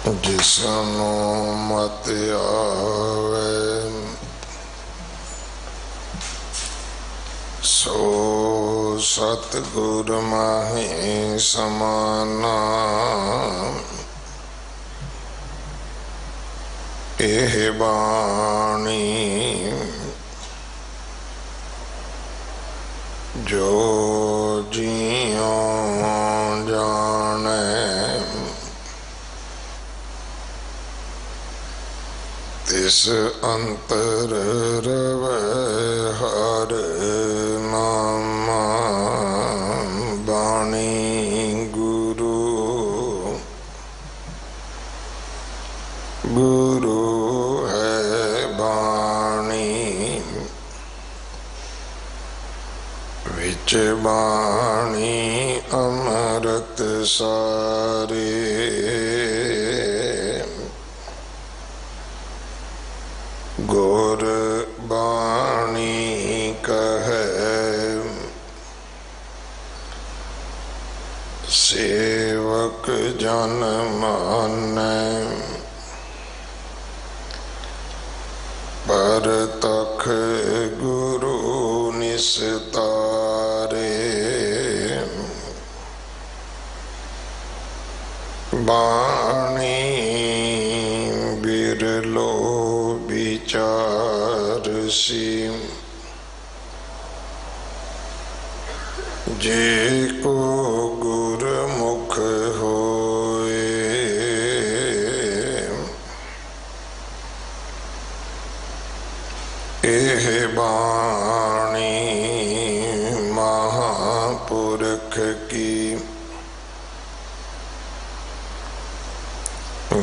जिसनु मत आवे सो सतगुर माही समाना। एह बाणी जो जियो जाने तिस अंतर रवै हर नामा। बाणी गुरु गुरु है बाणी विच बाणी अमृत सारे। गुर बाणी कहे सेवक जन मानै पर तख गुरु निस्तारे। बाणी बिरलो विचार सी जे को गुरमुख होए। एह बाणी महापुरख की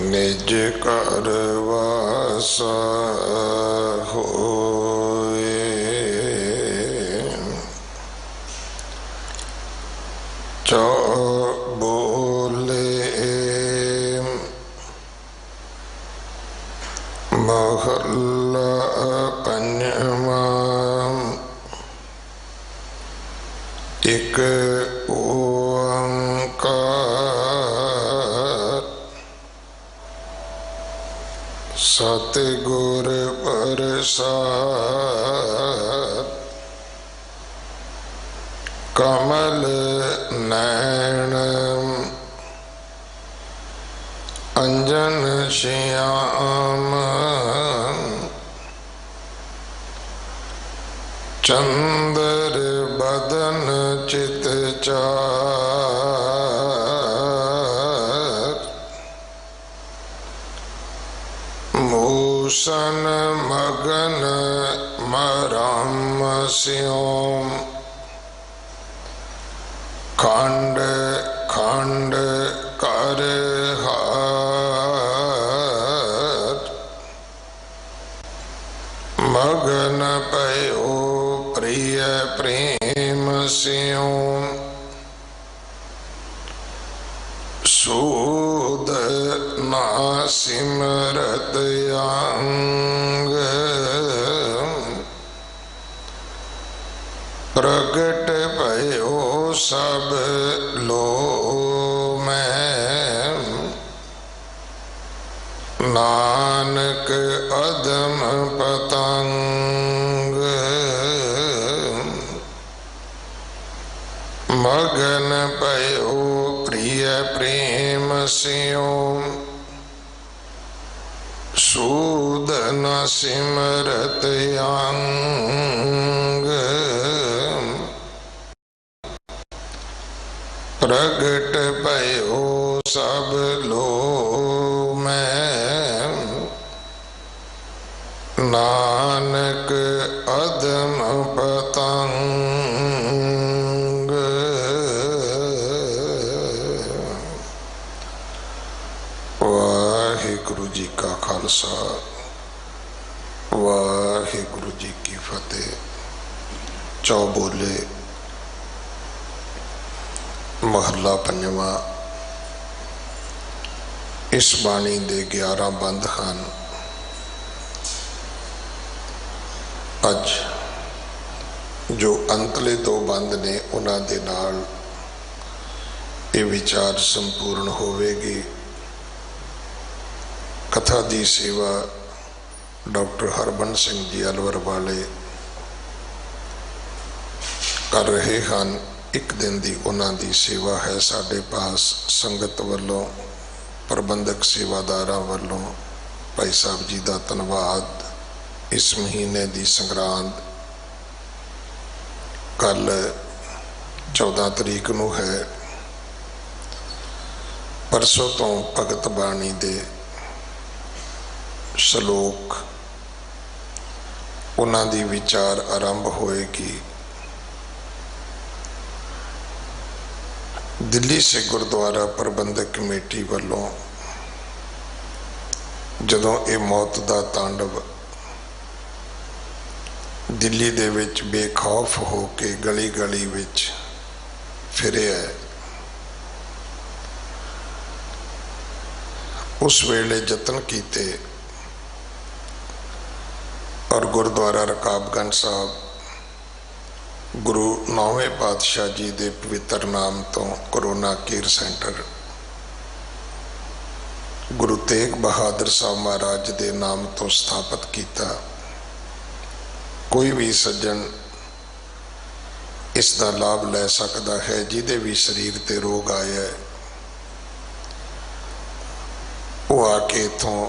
निज कर वासा होए। चौ बोले महला पंजवा एक ओंकार सतगुर प्रसाद। कमल नैन अंजन श्याम चंद्र बदन चित चार। मूसन मगन मराम स्योम खंड खंड कर हार। मगन पयो प्रिय प्रेम स्योम सूद ना सिमरत अंग। प्रगट भयो सब लो में नानक अदम पतंग। मगन भयो प्रिय प्रेम स्योम सूद न सिमरत अंग। प्रगट भयो सब लो में नानक अदम पतंग। वाहिगुरु जी का खालसा वाहिगुरु जी की फतेह। चौबोले महला पंजवा। इस बाणी दे 11 बंद हैं। अज जो अंतले 2 बंद ने उन्हां दे नाल ये विचार संपूर्ण होवेगी। कथा की सेवा डॉक्टर हरबंस सिंह जी अलवर वाले कर रहे हैं। एक दिन की उन्होंने सेवा है। साढ़े पास संगत वालों प्रबंधक सेवादारां वालों भाई साहब जी का धन्यवाद। इस महीने की संग्रांद कल 14 तरीक नूं है। परसों तो भगत बाणी दे श्लोक उन्हां दी विचार आरंभ होएगी। दिल्ली से गुरुद्वारा प्रबंधक कमेटी वालों जदों ये मौत का तांडव दिल्ली दे विच बेखौफ हो के गली गली विच फिरिया है, उस वेले यतन किए और गुरुद्वारा रकाबगंज साहब गुरु 9वें पातशाह जी के पवित्र नाम तो corona care centre Guru Tegh Bahadur साहब महाराज के नाम तो स्थापित किया। कोई भी सज्जन इसका लाभ ले सकता है जिदे भी शरीर ते रोग आया है, वो आके इतों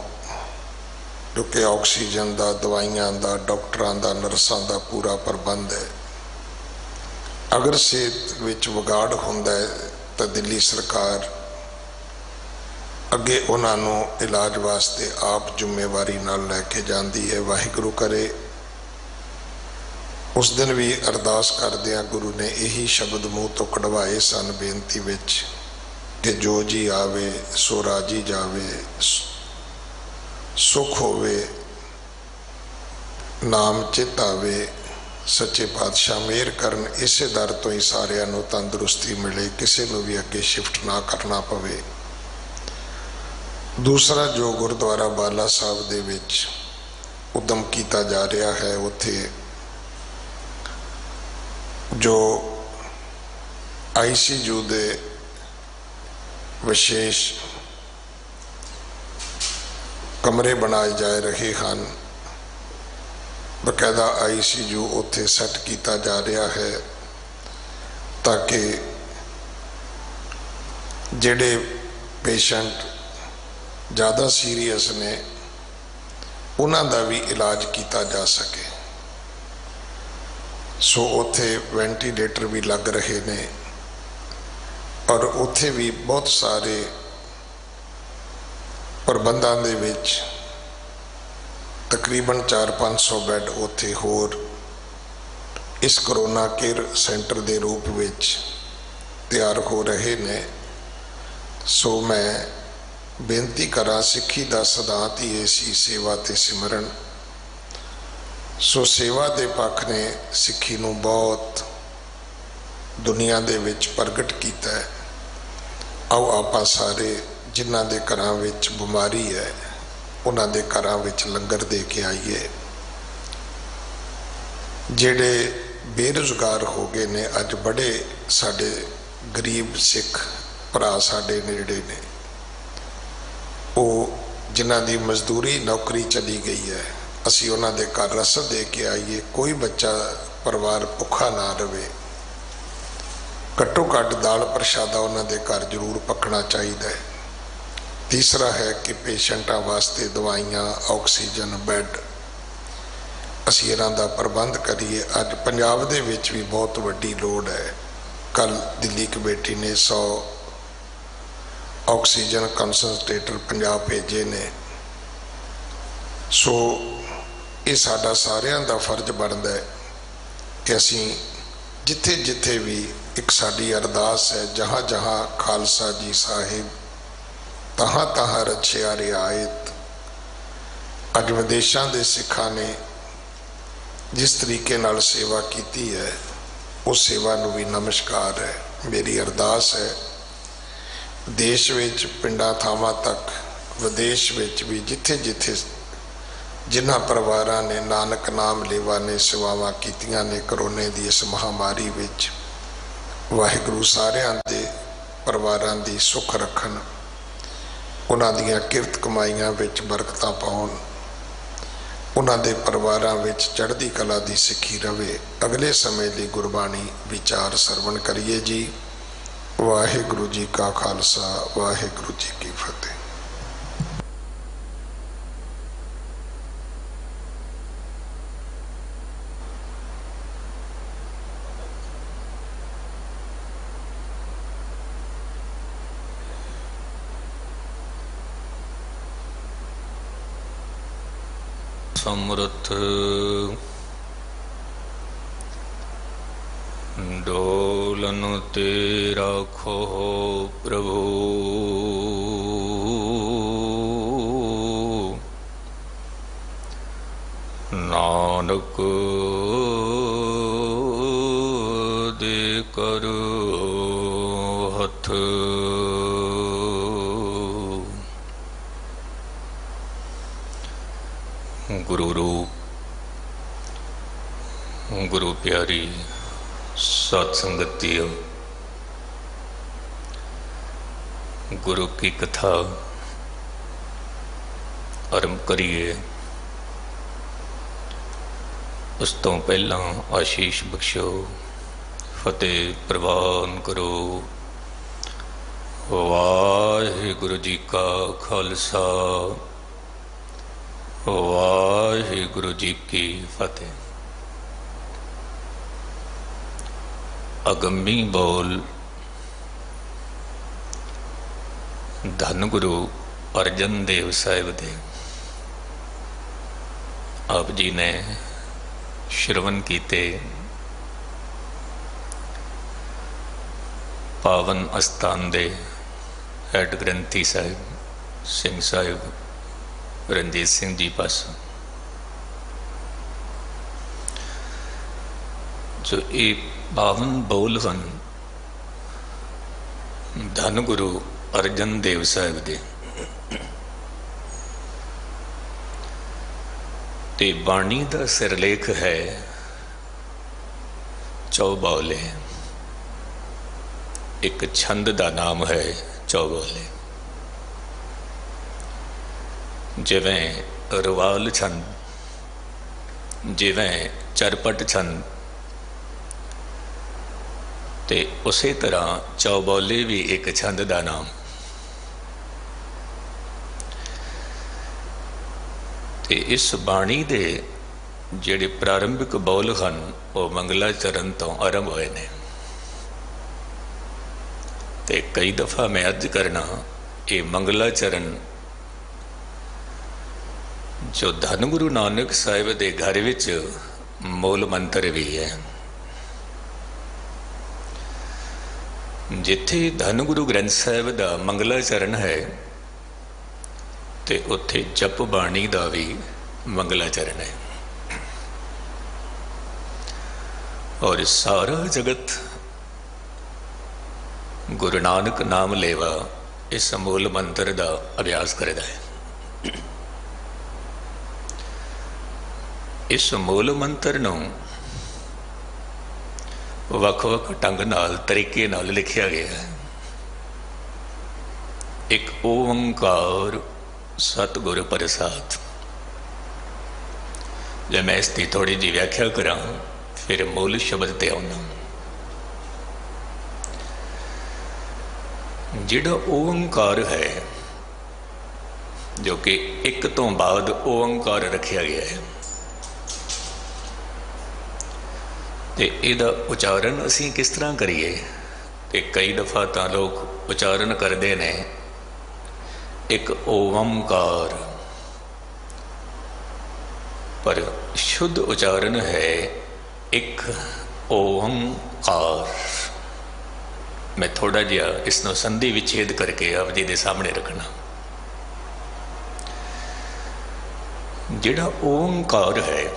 क्योंकि ऑक्सीजन का दवाइयां का डॉक्टरों का नर्सां का पूरा प्रबंध है। अगर सेहत विच विगाड़ होंदा है तो दिल्ली सरकार अगे उन्होंने इलाज वास्ते आप जिम्मेवारी नाल लैके जाती है। वाहिगुरु करे उस दिन भी अरदास करदियां गुरु ने यही शब्द मूँह तो कढ़वाए सन बेनती विच कि जो जी आवे सो राजी जावे, सुख होवे नाम चित आवे, सच्चे पातशाह मेहर करन। इसे दर तो ही सारिਆਂ ਨੂੰ तंदुरुस्ती मिले, किसी को भी अगे शिफ्ट ना करना पवे। दूसरा जो गुरुद्वारा बाला साहब दे विच उद्यम किया जा रहा है, उत्थे जो ICU दे विशेष कमरे बनाए जा रहे हैं। बकायदा ICU उत्थे सैट किया जा रहा है ताकि जेडे पेशेंट ज़्यादा सीरीयस ने उन्हां दा भी इलाज किया जा सके। सो उत्थे वेंटीलेटर भी लग रहे ने और उत्थे भी बहुत सारे प्रबंधां दे विच तकरीबन 400-500 बैड उत्थे होर इस कोरोना केयर सेंटर के रूप में तैयार हो रहे ने। सो मैं बेनती करा, सिक्खी का सिद्धांत ही ऐसी सेवा ते सिमरन। सो सेवा के पक्ष ने सिक्खी नूं बहुत दुनिया दे विच प्रगट किया है। आओ आपां सारे जिन्हां दे घरां विच बीमारी है उन्हां दे घरां विच लंगर दे के आइए। जेड़े बेरोजगार हो गए ने अज बड़े साडे गरीब सिख भरा साडे नेड़े ने, वो जिन्हां दी मजदूरी नौकरी चली गई है, असी उन्हां दे घर रसद दे के आइए। कोई बच्चा परिवार भुखा ना रहे। घट्टो घट्ट दाल प्रशादा उन्हां दे घर जरूर पकना चाहिए। तीसरा है कि पेशेंटां वास्ते दवाइयां, ऑक्सीजन, बैड असी इन्हां दा प्रबंध करिए। अज पंजाब दे विच भी बहुत वड्डी लोड़ है। कल दिल्ली कमेटी ने 100 ऑक्सीजन कंसनट्रेटर पंजाब भेजे ने। सो ये साडा सारियां दा फर्ज बनदा है कि असी जिथे जिथे भी एक साडी अरदास है, जहाँ जहाँ खालसा जी साहिब तहाँ तहाँ रछिया रियायत। अज विदेशों के सिखा ने जिस तरीके नाल सेवा की है, उस सेवा नूं भी नमस्कार है। मेरी अरदास है देश विच पिंडां थावां तक विदेश विच भी जिथे जिथे जिन्हां परिवारां ने नानक नाम लेवा ने सेवावां कीतियां ने करोने दी इस महामारी विच, वाहिगुरू सारियां दे परिवारां दी सुख रखन। ਉਹਨਾਂ ਦੀਆਂ ਕਿਰਤ ਕਮਾਈਆਂ ਵਿੱਚ ਬਰਕਤਾਂ ਪਾਉਣ, ਉਹਨਾਂ ਦੇ ਪਰਿਵਾਰਾਂ ਵਿੱਚ ਚੜ੍ਹਦੀ ਕਲਾ ਦੀ ਸਿੱਖੀ ਰਵੇ। ਅਗਲੇ ਸਮੇਂ ਲਈ ਗੁਰਬਾਣੀ ਵਿਚਾਰ ਸਰਵਣ ਕਰੀਏ ਜੀ। ਵਾਹਿਗੁਰੂ ਜੀ ਕਾ ਖਾਲਸਾ, ਵਾਹਿਗੁਰੂ ਜੀ ਕੀ ਫਤਿਹ। ਸਮਰਥ ਡੋਲਨ ਤੇ ਰਾਖੋ ਪ੍ਰਭੂ, ਨਾਨਕ ਦੇ ਕਰ ਹੱਥ। ਗੁਰੂ ਰੂਪ ਗੁਰੂ ਪਿਆਰੀ ਸਤ ਸੰਗਤਿਓ, ਗੁਰੂ ਕੀ ਕਥਾ ਆਰੰਭ ਕਰੀਏ। ਉਸ ਤੋਂ ਪਹਿਲਾਂ ਆਸ਼ੀਸ਼ ਬਖਸ਼ੋ, ਫਤਿਹ ਪ੍ਰਵਾਨ ਕਰੋ। ਵਾਹਿਗੁਰੂ ਜੀ ਕਾ ਖਾਲਸਾ, ਵਾਹਿਗੁਰੂ ਜੀ ਕੀ ਫਤਿਹ। ਅਗੰਮੀ ਬੋਲ ਧੰਨ ਗੁਰੂ ਅਰਜਨ ਦੇਵ ਸਾਹਿਬ ਦੇ ਆਪ ਜੀ ਨੇ ਸ਼੍ਰਵਣ ਕੀਤੇ ਪਾਵਨ ਅਸਥਾਨ ਦੇ ਹੈਡ ਗ੍ਰੰਥੀ ਸਾਹਿਬ ਸਿੰਘ ਸਾਹਿਬ ਰਣਜੀਤ ਸਿੰਘ ਜੀ ਪਾਸੋਂ, ਜੋ ਇਹ ਪਾਵਨ ਬੋਲ ਹਨ ਧੰਨ ਗੁਰੂ ਅਰਜਨ ਦੇਵ ਸਾਹਿਬ ਦੇ, ਤੇ ਬਾਣੀ ਦਾ ਸਿਰਲੇਖ ਹੈ ਚੌਬੋਲੇ। ਇੱਕ ਛੰਦ ਦਾ ਨਾਮ ਹੈ ਚੌਬੋਲੇ। ਜਿਵੇਂ ਰਵਾਲ ਛੰਦ, ਜਿਵੇਂ ਚਰਪਟ ਛੰਦ, ਤੇ ਉਸੇ ਤਰ੍ਹਾਂ ਚੌਬੋਲੇ ਵੀ ਇੱਕ ਛੰਦ ਦਾ ਨਾਮ। ਤੇ ਇਸ ਬਾਣੀ ਦੇ ਜਿਹੜੇ ਪ੍ਰਾਰੰਭਿਕ ਬੋਲ ਹਨ ਉਹ ਮੰਗਲਾ ਚਰਨ ਤੋਂ ਆਰੰਭ ਹੋਏ ਨੇ। ਤੇ ਕਈ ਦਫਾ ਮੈਂ ਅਰਜ਼ ਕਰਨਾ, ਇਹ ਮੰਗਲਾ ਚਰਨ ਜੋ ਧੰਨ ਗੁਰੂ ਨਾਨਕ ਸਾਹਿਬ ਦੇ ਘਰ ਵਿੱਚ ਮੂਲ ਮੰਤਰ ਵੀ ਹੈ। ਜਿੱਥੇ ਧੰਨ ਗੁਰੂ ਗ੍ਰੰਥ ਸਾਹਿਬ ਦਾ ਮੰਗਲਾ ਚਰਨ ਹੈ ਤੇ ਉੱਥੇ ਜਪ ਬਾਣੀ ਦਾ ਵੀ ਮੰਗਲਾ ਚਰਨ ਹੈ। ਔਰ ਸਾਰਾ ਜਗਤ ਗੁਰੂ ਨਾਨਕ ਨਾਮ ਲੇਵਾ ਇਸ ਮੂਲ ਮੰਤਰ ਦਾ ਅਭਿਆਸ ਕਰਦਾ ਹੈ। ਇਸ ਮੂਲ ਮੰਤਰ ਨੂੰ ਵੱਖ-ਵੱਖ ਢੰਗ ਨਾਲ, ਤਰੀਕੇ ਨਾਲ ਲਿਖਿਆ ਗਿਆ ਹੈ। ਇੱਕ ਓੰਕਾਰ ਸਤਿਗੁਰ ਪ੍ਰਸਾਦ। ਜੇ ਮੈਂ ਇਸ ਦੀ ਥੋੜੀ ਜਿਹੀ ਵਿਆਖਿਆ ਕਰਾਂ, ਫਿਰ ਮੂਲ ਸ਼ਬਦ ਤੇ ਆਉਣਾ। ਜਿਹੜਾ ਓੰਕਾਰ ਹੈ, ਜੋ ਕਿ ਇੱਕ ਤੋਂ ਬਾਅਦ ਓੰਕਾਰ ਰੱਖਿਆ ਗਿਆ ਹੈ, ਤੇ ਇਹਦਾ ਉਚਾਰਨ ਅਸੀਂ ਕਿਸ ਤਰ੍ਹਾਂ ਕਰੀਏ? ਤੇ ਕਈ ਦਫਾ ਤਾਂ ਲੋਕ ਉਚਾਰਨ ਕਰਦੇ ਨੇ ਇੱਕ ਓੰਕਾਰ, ਪਰ ਸ਼ੁੱਧ ਉਚਾਰਨ ਹੈ ਇੱਕ ਓੰਕਾਰ। ਮੈਂ ਥੋੜਾ ਜਿਹਾ ਇਸ ਨੂੰ ਸੰਧੀ ਵਿਛੇਦ ਕਰਕੇ ਆਪ ਜੀ ਦੇ ਸਾਹਮਣੇ ਰੱਖਣਾ। ਜਿਹੜਾ ਓੰਕਾਰ ਹੈ,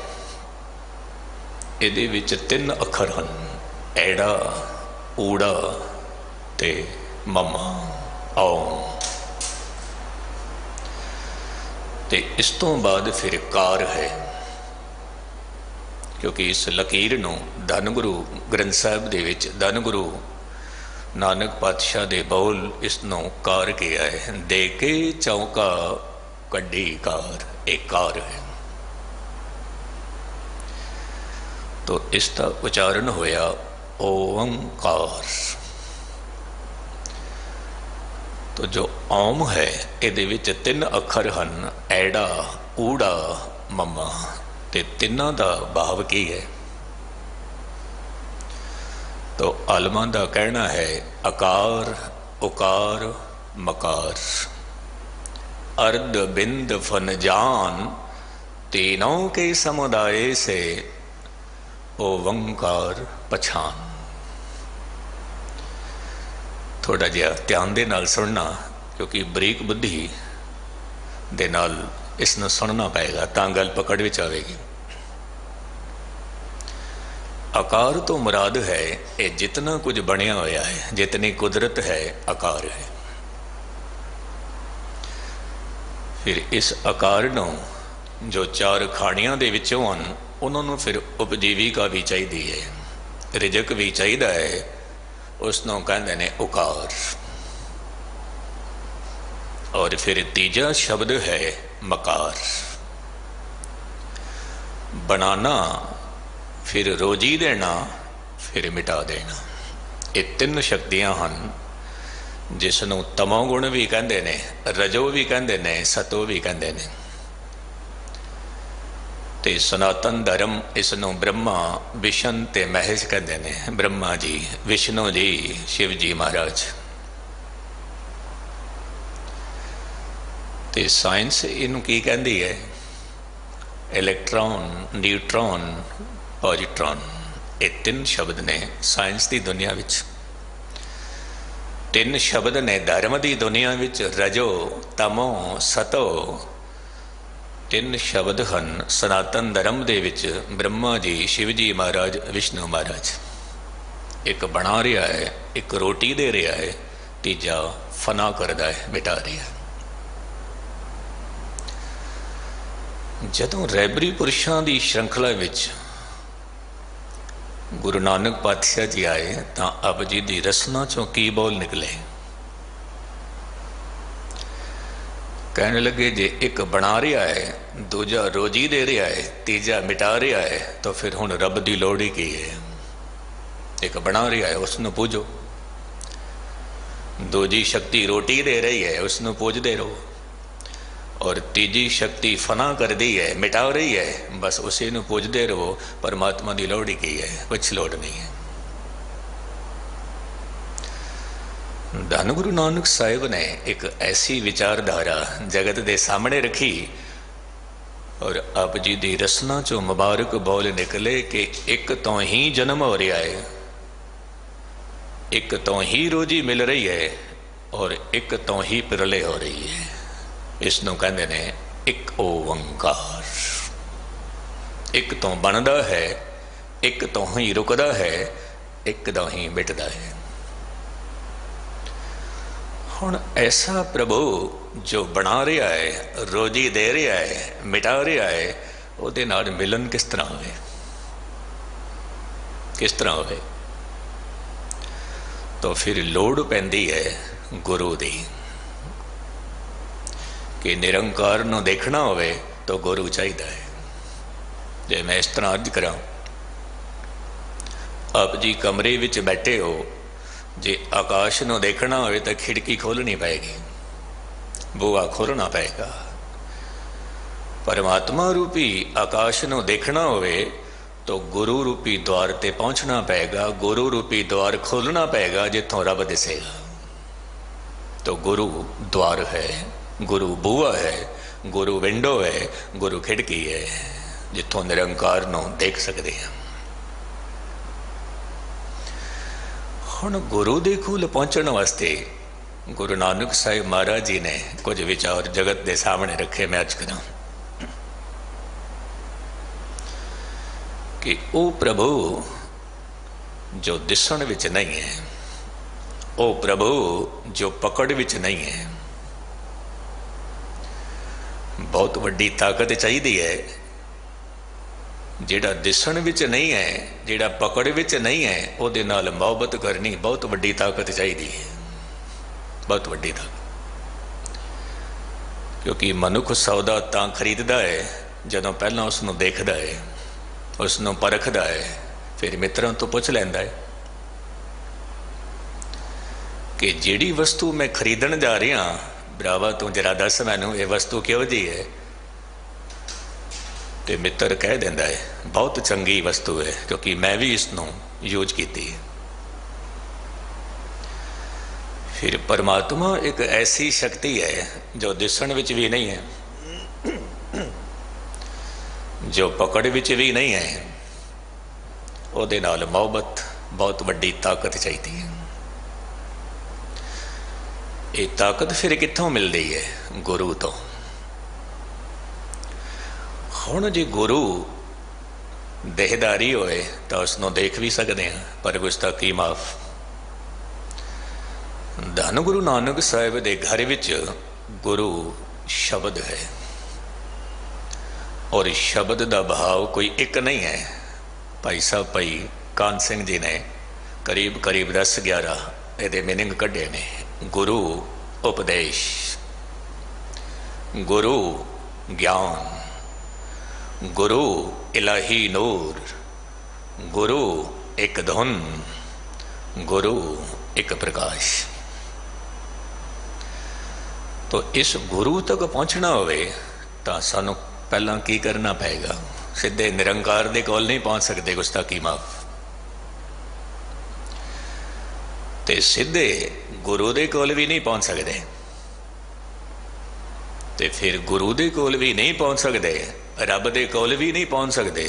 ਇਹਦੇ ਵਿੱਚ 3 ਅੱਖਰ ਹਨ, ਐੜਾ, ਊੜਾ ਤੇ ਮਮਾ, ਓਮ। ਤੇ ਇਸ ਤੋਂ ਬਾਅਦ ਫਿਰ ਕਾਰ ਹੈ, ਕਿਉਂਕਿ ਇਸ ਲਕੀਰ ਨੂੰ ਧੰਨ ਗੁਰੂ ਗ੍ਰੰਥ ਸਾਹਿਬ ਦੇ ਵਿੱਚ ਧੰਨ ਗੁਰੂ नानक पातशाह दे बोल इसनों कार के आए, दे के चौका कड्डी कार, एक कार है। तो इसका उच्चारण होया ओंकार। तो जो ओम है इहदे विच 3 अखर हन, ऐड़ा ऊड़ा मम्मा, ते तिन्हां दा भाव की है? तो आलमा का कहना है अकार उकार मकार, अर्ध बिंद फन जान, तीनों के समुदाय से ओंकार पछान। थोड़ा जिहा ध्यान दे नाल सुनना, क्योंकि बरीक बुद्धि दे नाल इसनूं सुनना पएगा, तां गल पकड़ विच आवेगी। आकार तो मुराद है ये जितना कुछ बनया होया है, जितनी कुदरत है आकार है। फिर इस आकार नूं जो 4 खाणियां दे विचों हन, उन्होंने फिर उपजीविका भी चाहिए है, रिजक भी चाहिए है, उसनों कहते ने उकार। और फिर तीजा शब्द है मकार, बनाना, फिर रोजी देना, फिर मिटा देना। ये 3 शक्तियां हन जिसनों तमोगुण भी कहते ने, रजो भी कहते ने, सतो भी कहते ने। ते सनातन धर्म इसनों ब्रह्मा विष्णु ते महेश कहते ने, ब्रह्मा जी, विष्णु जी, शिव जी महाराज। ते साइंस इनू की कहती है? Electron, neutron, positron. ये 3 शब्द ने साइंस की दुनिया विच, 3 शब्द ने धर्म की दुनिया विच, रजो तमो सतो। 3 शब्द हन सनातन धर्म दे विच, ब्रह्मा जी, शिव जी महाराज, विष्णु महाराज। एक बना रहा है, एक रोटी दे रहा है, तीजा फना करता है, मिटा रहा है। जदों रहबरी पुरुषों की श्रृंखला विच गुरु नानक पातशाह जी आए, तो आप जी की रसना चों की बोल निकले? कहने लगे जे एक बना रहा है, दूजा रोजी दे रहा है, तीजा मिटा रहा है, तो फिर हुण रब की लोड़ ही की है? एक बना रहा है उसनूं पूजो, दूजी शक्ति रोटी दे रही है उसनूं पूजदे रहो, और तीजी शक्ति फना कर दी है, मिटा रही है, बस उसी नूं पूजदे रहो। परमात्मा की लोड़ ही की है? कुछ लोड़ नहीं है। धन गुरु नानक साहिब ने एक ऐसी विचारधारा जगत के सामने रखी, और आप जी की रसना चो मुबारक बोल निकले कि एक तो ही जन्म हो रहा है, एक तो ही रोजी मिल रही है, और एक तो ही प्रलय हो रही है। इसनों कहते ने एक ओंकार। एक तो बनता है, एक तो ही रुकता है, एक तो ही मिटता है। हुण ऐसा प्रभु जो बना रहा है, रोजी दे रहा है, मिटा रहा है, उहदे नाल मिलन किस तरह होवे? किस तरह होवे? तो फिर लोड़ पैंदी है गुरु दी, कि निरंकार नूं देखना होवे तो गुरु चाहिए है। जे मैं इस तरह अर्ज करा, आप जी कमरे विच बैठे हो, जे आकाश नूं देखना होवे तो खिड़की खोलनी पएगी, बूहा खोलना पएगा। परमात्मा रूपी आकाश नूं देखना होवे तो गुरु रूपी द्वार ते पहुंचना पएगा, गुरु रूपी द्वार खोलना पएगा, जिथों रब दिसेगा। तो गुरु द्वार है, गुरु बूहा है, गुरु विंडो है, गुरु खिड़की है, जिथों निरंकार नूं देख सकते हैं। हुण गुरु दे कोल पहुंचण वास्ते गुरु नानक साहिब महाराज जी ने कुछ विचार जगत के सामने रखे। मैं अज करा कि वो प्रभु जो दिसण विच नहीं है, वो प्रभु जो पकड़ विच नहीं है। बहुत वड्डी ताकत चाहिए है ਜਿਹੜਾ ਦਿਸਣ ਵਿੱਚ ਨਹੀਂ ਹੈ, ਜਿਹੜਾ ਪਕੜ ਵਿੱਚ ਨਹੀਂ ਹੈ, ਉਹਦੇ ਨਾਲ ਮੁਹੱਬਤ ਕਰਨੀ ਬਹੁਤ ਵੱਡੀ ਤਾਕਤ ਚਾਹੀਦੀ ਹੈ, ਬਹੁਤ ਵੱਡੀ ਤਾਕਤ। ਕਿਉਂਕਿ ਮਨੁੱਖ ਸੌਦਾ ਤਾਂ ਖਰੀਦਦਾ ਹੈ ਜਦੋਂ ਪਹਿਲਾਂ ਉਸ ਨੂੰ ਦੇਖਦਾ ਹੈ, ਉਸ ਨੂੰ ਪਰਖਦਾ ਹੈ, ਫਿਰ ਮਿੱਤਰਾਂ ਤੋਂ ਪੁੱਛ ਲੈਂਦਾ ਹੈ ਕਿ ਜਿਹੜੀ ਵਸਤੂ ਮੈਂ ਖਰੀਦਣ ਜਾ ਰਿਹਾ, ਭਰਾਵਾ ਤੂੰ ਜਰਾ ਦੱਸ ਮੈਨੂੰ ਇਹ ਵਸਤੂ ਕਿਹੋ ਜਿਹੀ ਹੈ। ਤੇ ਮਿੱਤਰ ਕਹਿ ਦਿੰਦਾ ਹੈ ਬਹੁਤ ਚੰਗੀ ਵਸਤੂ ਹੈ, ਕਿਉਂਕਿ ਮੈਂ ਵੀ ਇਸ ਨੂੰ ਯੂਜ਼ ਕੀਤੀ ਹੈ। ਫਿਰ ਪਰਮਾਤਮਾ ਇੱਕ ਐਸੀ ਸ਼ਕਤੀ ਹੈ ਜੋ ਦਿਸਣ ਵਿੱਚ ਵੀ ਨਹੀਂ ਹੈ, ਜੋ ਪਕੜ ਵਿੱਚ ਵੀ ਨਹੀਂ ਹੈ, ਉਹਦੇ ਨਾਲ ਮੁਹੱਬਤ ਬਹੁਤ ਵੱਡੀ ਤਾਕਤ ਚਾਹੀਦੀ ਹੈ। ਇਹ ਤਾਕਤ ਫਿਰ ਕਿੱਥੋਂ ਮਿਲਦੀ ਹੈ? ਗੁਰੂ ਤੋਂ। ਹੁਣ ਜੇ ਗੁਰੂ ਦੇਹਦਾਰੀ ਹੋਏ ਤਾਂ ਉਸ ਨੂੰ ਦੇਖ ਵੀ ਸਕਦੇ ਹਾਂ, ਪਰ ਗੁਸਤਾਖੀ ਮਾਫ। ਧੰਨ ਗੁਰੂ ਨਾਨਕ ਸਾਹਿਬ ਦੇ ਘਰ ਵਿੱਚ ਗੁਰੂ ਸ਼ਬਦ ਹੈ, ਔਰ ਸ਼ਬਦ ਦਾ ਭਾਵ ਕੋਈ ਇੱਕ ਨਹੀਂ ਹੈ। ਭਾਈ ਸਾਹਿਬ ਭਾਈ ਕਾਨ ਸਿੰਘ ਜੀ ਨੇ ਕਰੀਬ 10-11 ਇਹਦੇ ਮੀਨਿੰਗ ਕੱਢੇ ਨੇ। ਗੁਰੂ ਉਪਦੇਸ਼, ਗੁਰੂ ਗਿਆਨ, ਗੁਰੂ ਇਲਾਹੀ ਨੂਰ, ਗੁਰੂ ਇੱਕ ਧੁਨ, ਗੁਰੂ ਇੱਕ ਪ੍ਰਕਾਸ਼। तो इस गुरु तक पहुँचना होवे तो सानू पहला की करना पएगा? सीधे निरंकार दे कोल नहीं पहुँच सकते, गुस्ताखी माफ। ते सीधे गुरु दे कोल भी नहीं पहुँच सकते, ते फिर गुरु दे कोल भी नहीं पहुँच सकते, रब दे कोल भी नहीं पहुँच सकते,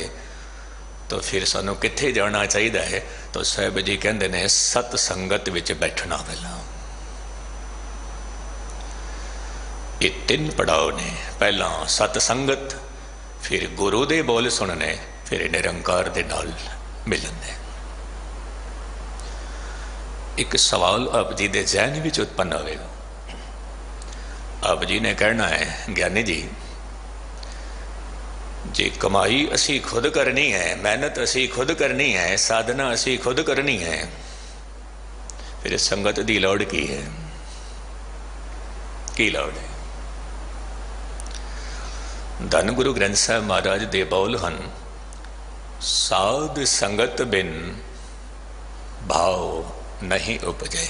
तो फिर सानू कित्थे जाना चाहिए है? तो साहब जी कहते हैं सत संगत विच बैठना। पहला ये 3 पड़ाव ने, पहला सत संगत, फिर गुरु दे बोल सुनने, फिर निरंकार दे नाल मिलने। एक सवाल आप जी दे जहन विच उत्पन्न होगा। आप जी ने कहना है ज्ञानी जी, जे कमाई असी खुद करनी है, मेहनत असी खुद करनी है, साधना असी खुद करनी है, फिर संगत दी लौड़ की है? की लौड़ है? धन गुरु ग्रंथ साहब महाराज दे बोल हन, साध संगत बिन भाव नहीं उपजे।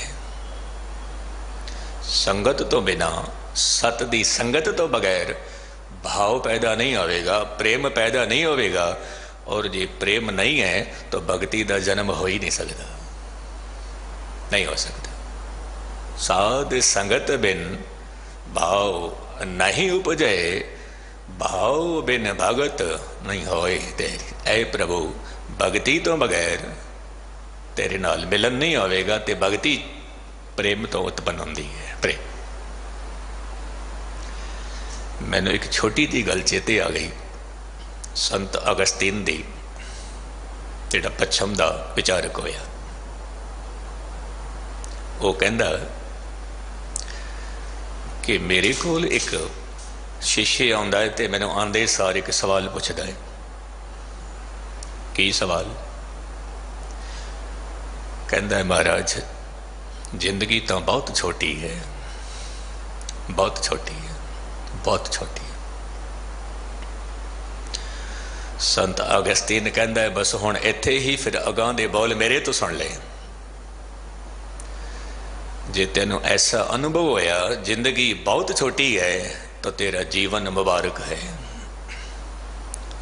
संगत तो बिना, सत दी संगत तो बगैर भाव पैदा नहीं होगा, प्रेम पैदा नहीं होगा, और जे प्रेम नहीं है तो भक्ति का जन्म हो ही नहीं सकता, नहीं हो सकता। साध संगत बिन भाव नहीं उपजे, भाव बिन भगत नहीं होए तेरी। ऐ प्रभु, भगती तो बगैर तेरे नाल मिलन नहीं होगा, ते भगती प्रेम तो उत्पन्न होती है। प्रेम, मैनू एक छोटी जी गल चेते आ गई। संत अगस्तीन दी, जिहड़ा पच्छम दा विचारक होया, वो कहंदा कि मेरे कोल एक शिष्य आउंदा है ते मैनू आंदे सार एक सवाल पुछदा है। की सवाल? कहंदा है महाराज, जिंदगी तो बहुत छोटी है, बहुत छोटी है, बहुत छोटी है। संत अगस्तीन कहंदा है बस हुण इत्थे ही फिर अगां दे बोल मेरे तो सुन ले। जे तेनू ऐसा अनुभव होया जिंदगी बहुत छोटी है तो तेरा जीवन मुबारक है,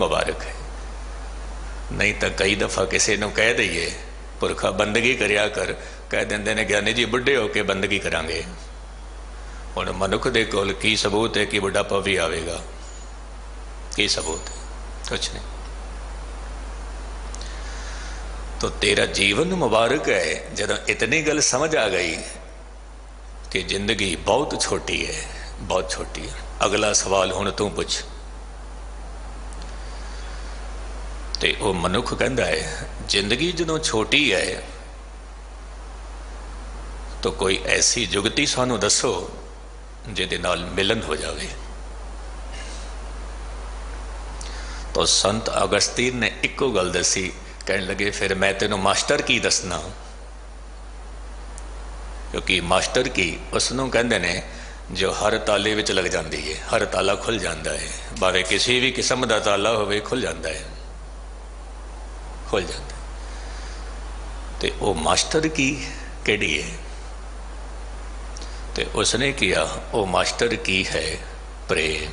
मुबारक है। नहीं तो कई दफ़ा किसी को कह दईए पुरखा बंदगी करिया कर, कह देंगे ने ज्ञानी जी बुढ़े होके बंदगी करांगे। हुण मनुख दे कोल की सबूत है कि बुढ़ापा भी आवेगा? की सबूत है? कुछ नहीं। तो तेरा जीवन मुबारक है जब इतनी गल समझ आ गई कि जिंदगी बहुत छोटी है, बहुत छोटी है। अगला सवाल हुण तू पुछ। ते वो मनुख कहता है जिंदगी जदों छोटी है तो कोई ऐसी जुगती सानू दसो जिहदे नाल मिलन हो जाए। तो संत अगस्तीन ने इको गल दसी, कहने लगे फिर मैं तेनों मास्टर की दसना, क्योंकि मास्टर की उसनों कहते ने जो हर ताले विच लग जाती है, हर ताला खुल जाता है, भावे किसी भी किस्म का ताला होवे खुल जाता है, खुल जाता है। तो वो मास्टर की केड़ी है, तो उसने किया वो मास्टर की है प्रेम।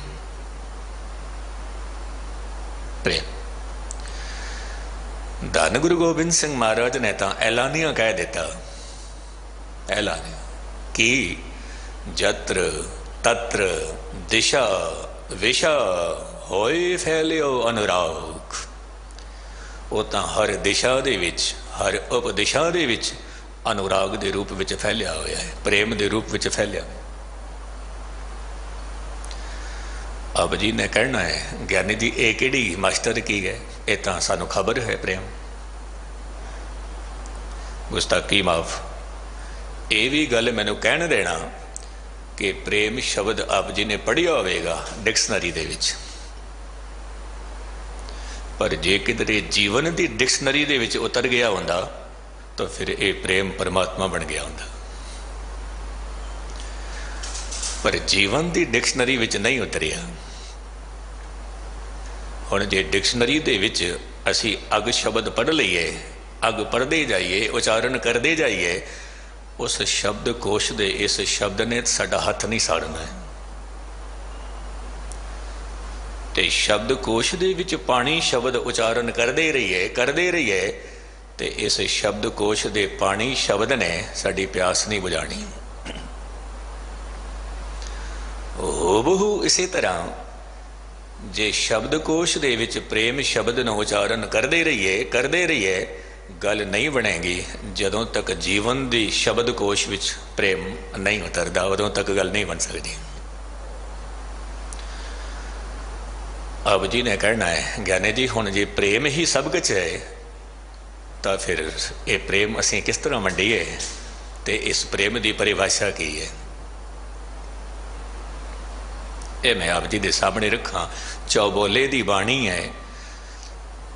प्रेम धन गुरु गोबिंद सिंह महाराज ने तो ऐलानिया कह दिता, ऐलानिया कि जत्र तत्र दिशा विशा होए फैलियो अनुराग। वो तो हर दिशा दे विच, हर उपदिशा दे विच अनुराग के रूप में फैलिया होया है, प्रेम के रूप में फैलिया। अब जी ने कहना है ज्ञानी जी ये किहड़ी मास्टर की है, ये तो सानू खबर है प्रेम। गुस्ताखी माफ, ये भी गल मैनू कहन देना कि प्रेम शब्द आप जी ने पढ़िया होगा डिक्शनरी दे विच, पर जे किधरे जीवन की डिक्शनरी दे विच उतर गया होंदा तो फिर ये प्रेम परमात्मा बन गया होंदा, पर जीवन की डिक्शनरी विच नहीं उतरिया। हुण जे डिक्शनरी दे विच असी अग शब्द पढ़ लीए, अग पढ़ते जाइए, उचारण करते जाइए, उस शब्द कोश दे इस शब्द ने साडा हथ नहीं साड़ना है। ते शब्द कोश दे विच पानी शब्द उचारण करते रहिए ते इस शब्द कोश दे पानी शब्द ने साडी प्यास नहीं बुझानी। बहु इसी तरह जे शब्द कोश दे विच प्रेम शब्द न उचारण करते रहिए गल नहीं बनेगी। जदों तक जीवन की शब्द कोश विच प्रेम नहीं उतरता उदों तक गल नहीं बन सकती। अब जी ने कहना है ज्ञानी जी हुण जे प्रेम ही सब कुछ है तो फिर ये प्रेम असीं किस तरह वंडीए, ते इस प्रेम की परिभाषा की है, ये मैं आप जी के सामने रखा। चौबोले की बाणी है,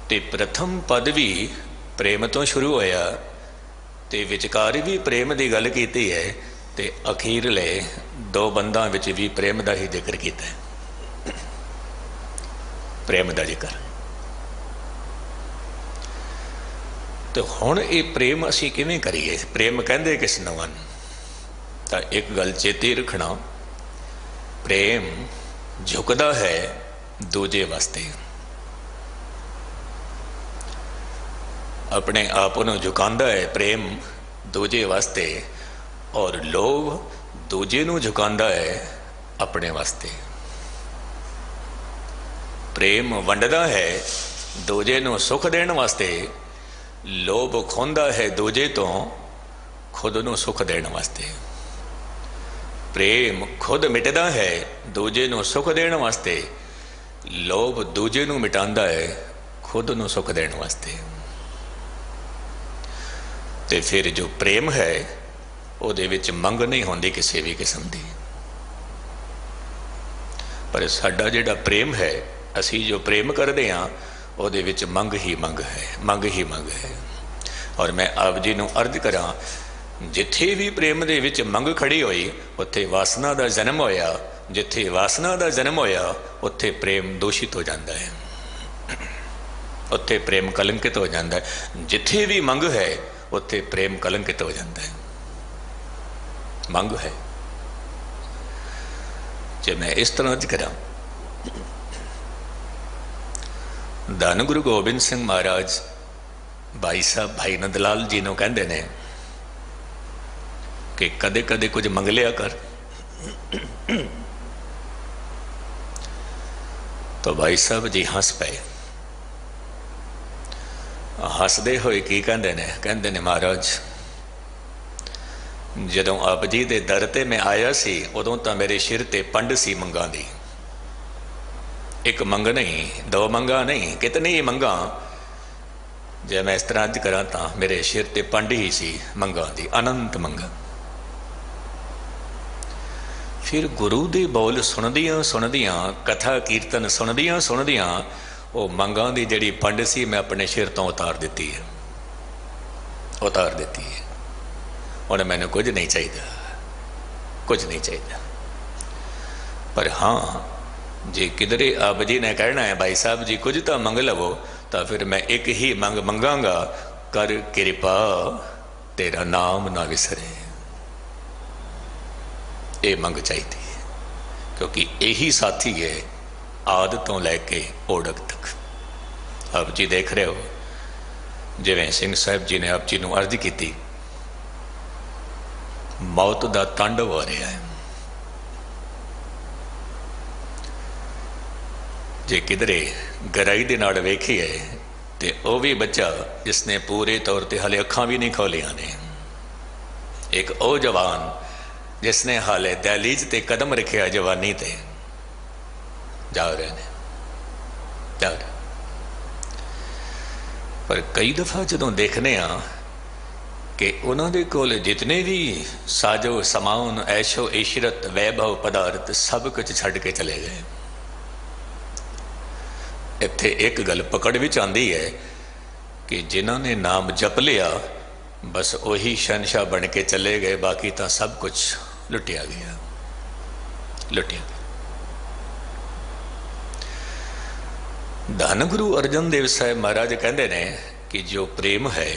ते प्रथम पद भी प्रेम तो शुरू होया, ते विचकार भी प्रेम की गल की है, ते अखीरले दो बंदां विच भी प्रेम का ही जिक्र किया है, प्रेम का जिक्र। तो हुण ये प्रेम असी किवें करिए, प्रेम कहंदे किस नूं हन? तां एक गल चेते रखना, प्रेम झुकदा है दूजे वास्ते, अपने आप को झुकांदा है प्रेम दूजे वास्ते, और लोभ दूजे नूं झुकांदा है अपने वास्ते। प्रेम वंडदा है दूजे नूं सुख देण वास्ते, लोभ खोंदा है दूजे तो खुद नूं सुख देण वास्ते। प्रेम खुद मिटदा है दूजे नूं सुख देण वास्ते, लोभ दूजे नूं मिटांदा है खुद नूं सुख देण वास्ते। ते फिर जो प्रेम है उहदे विच मंग नहीं होंदी किसी भी किस्म की, पर साडा जिहड़ा प्रेम है, असी जो प्रेम करते हाँ उहदे विच मंग ही मंग है, मंग ही मंग है। और मैं आप जी नूं अर्ज करा, जिथे भी प्रेम दे विच मंग खड़ी हुई उत्थे वासना का जन्म होया, जिथे वासना का जन्म होया उत्थे प्रेम दूषित हो जाता है, उत्थे प्रेम कलंकित हो जाता है। जिथे भी मंग है उत्थे प्रेम कलंकित हो जाता है, मंग है। जे मैं इस तरह अर्ज करा, धन गुरु गोबिंद सिंह महाराज भाई साहब भाई नंद लाल जी नूं कहंदे ने कि कदे कदे कुछ मंग लिया कर। तो भाई साहब जी हस पे, हसदे होए की कहंदे ने महाराज जदों आप जी दे दर ते मैं आया सी उदों तां मेरे सिर ते पंड सी मंगां दी, एक मंग नहीं, दो मंगा नहीं, कितनी ही मंगा। जे मैं इस तरह अज करा तो मेरे सिर ते पंड ही सी मंगा दी, अनंत मंगा। फिर गुरु दे बोल सुनदियां सुनदियां, कथा कीर्तन सुनदियां सुनदियां वो मंगां दी जिहड़ी पंड सी मैं अपने सिर तो उतार दी है, उतार दी है। हुण मैनूं कुछ नहीं चाहिए, कुछ नहीं चाहिए। पर हाँ, जे किधरे आप जी ने कहना है भाई साहब जी कुछ तो मंग लवो, तो फिर मैं एक ही मंग मंगांगा, कर कृपा तेरा नाम ना विसरे। ये मंग चाहिए, क्योंकि यही साथी है आद तो लैके ओढ़क तक। आप जी देख रहे हो, जिवें सिंह साहब जी ने आप जी को अर्ज की, मौत का तांडव हो रहा है। जे किधरे गहराई दे नाल वेखीए तो वह भी बच्चा जिसने पूरे तौर पर हाले अखां भी नहीं खोलिया ने, एक वो जवान जिसने हाले दहलीज ते कदम रखिया जवानी ते, जा रहे ने, जा रहे। पर कई दफ़ा जदों देखने कि उन्होंने कोल जितने भी साजो समान ऐशो इशरत वैभव पदार्थ सब कुछ छड़ के चले गए। इत्थे एक गल पकड़ विच आंदी है कि जिन्होंने नाम जप लिया बस वही शहनशाह बन के चले गए, बाकी तो सब कुछ लुटिया गया, लुटिया गया। धन गुरु अर्जन देव साहब महाराज कहते हैं कि जो प्रेम है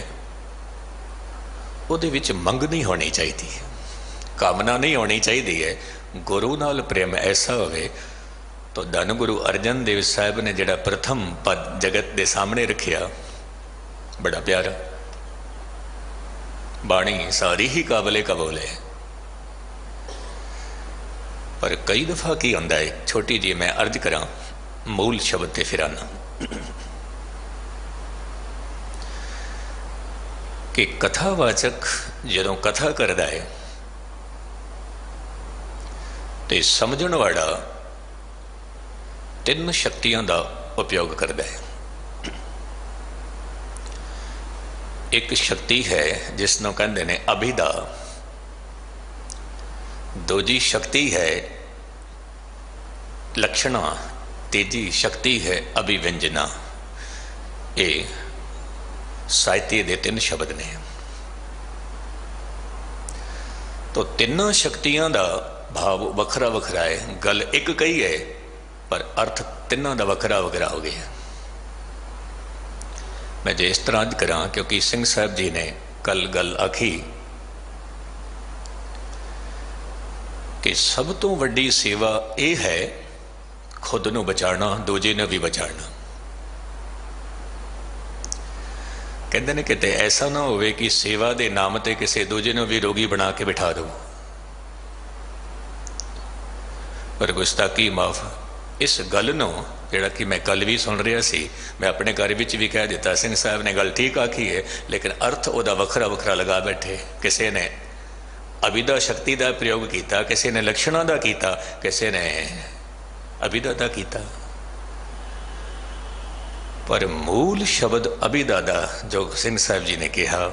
ਉਹਦੇ ਵਿੱਚ ਮੰਗ नहीं होनी चाहिए, कामना नहीं होनी चाहिए है। गुरु नाल प्रेम ऐसा होवे तो धन गुरु अर्जन देव साहब ने जिहड़ा प्रथम पद जगत के सामने रखिया, बड़ा प्यारा, बाणी सारी ही काबले कबूल है। पर कई दफ़ा की होंदा है, छोटी जी मैं अर्ज करा मूल शब्द ते फिर आना कि कथावाचक जदों कथा करता है तो समझण वाला तीन शक्तियों का उपयोग करता है। एक शक्ति है जिसनों कहते हैं अभिदा, दूजी शक्ति है लक्षणा, तीजी शक्ति है अभिव्यंजना। ये साहित्य के तीन शब्द ने। तो तीनों शक्तियों का भाव वखरा वखरा है, गल एक कही है पर अर्थ तीनों का वखरा वखरा हो गया। मैं जे इस तरह अज करा क्योंकि सिंह साहब जी ने कल गल आखी कि सब तो वड्डी सेवा यह है खुद नूं बचाना, दूजे ने भी बचाना। कहते हैं किते ऐसा ना होवे कि सेवा के नाम ते किसी दूजे ने भी रोगी बना के बिठा दो। पर गुस्ताखी माफ, इस गल नूं जिहड़ा कि मैं कल भी सुन रहा सी, मैं अपने घर विच भी कह दिता, सिंह साहब ने गल ठीक आखी है लेकिन अर्थ उहदा वखरा वखरा लगा बैठे। किसी ने अभिदा शक्ति का प्रयोग किया, किसी ने लक्षणा का किया, किसी ने अभिदा का किया। पर मूल शब्द अभिदा दा जो सिंह साहब जी ने कहा,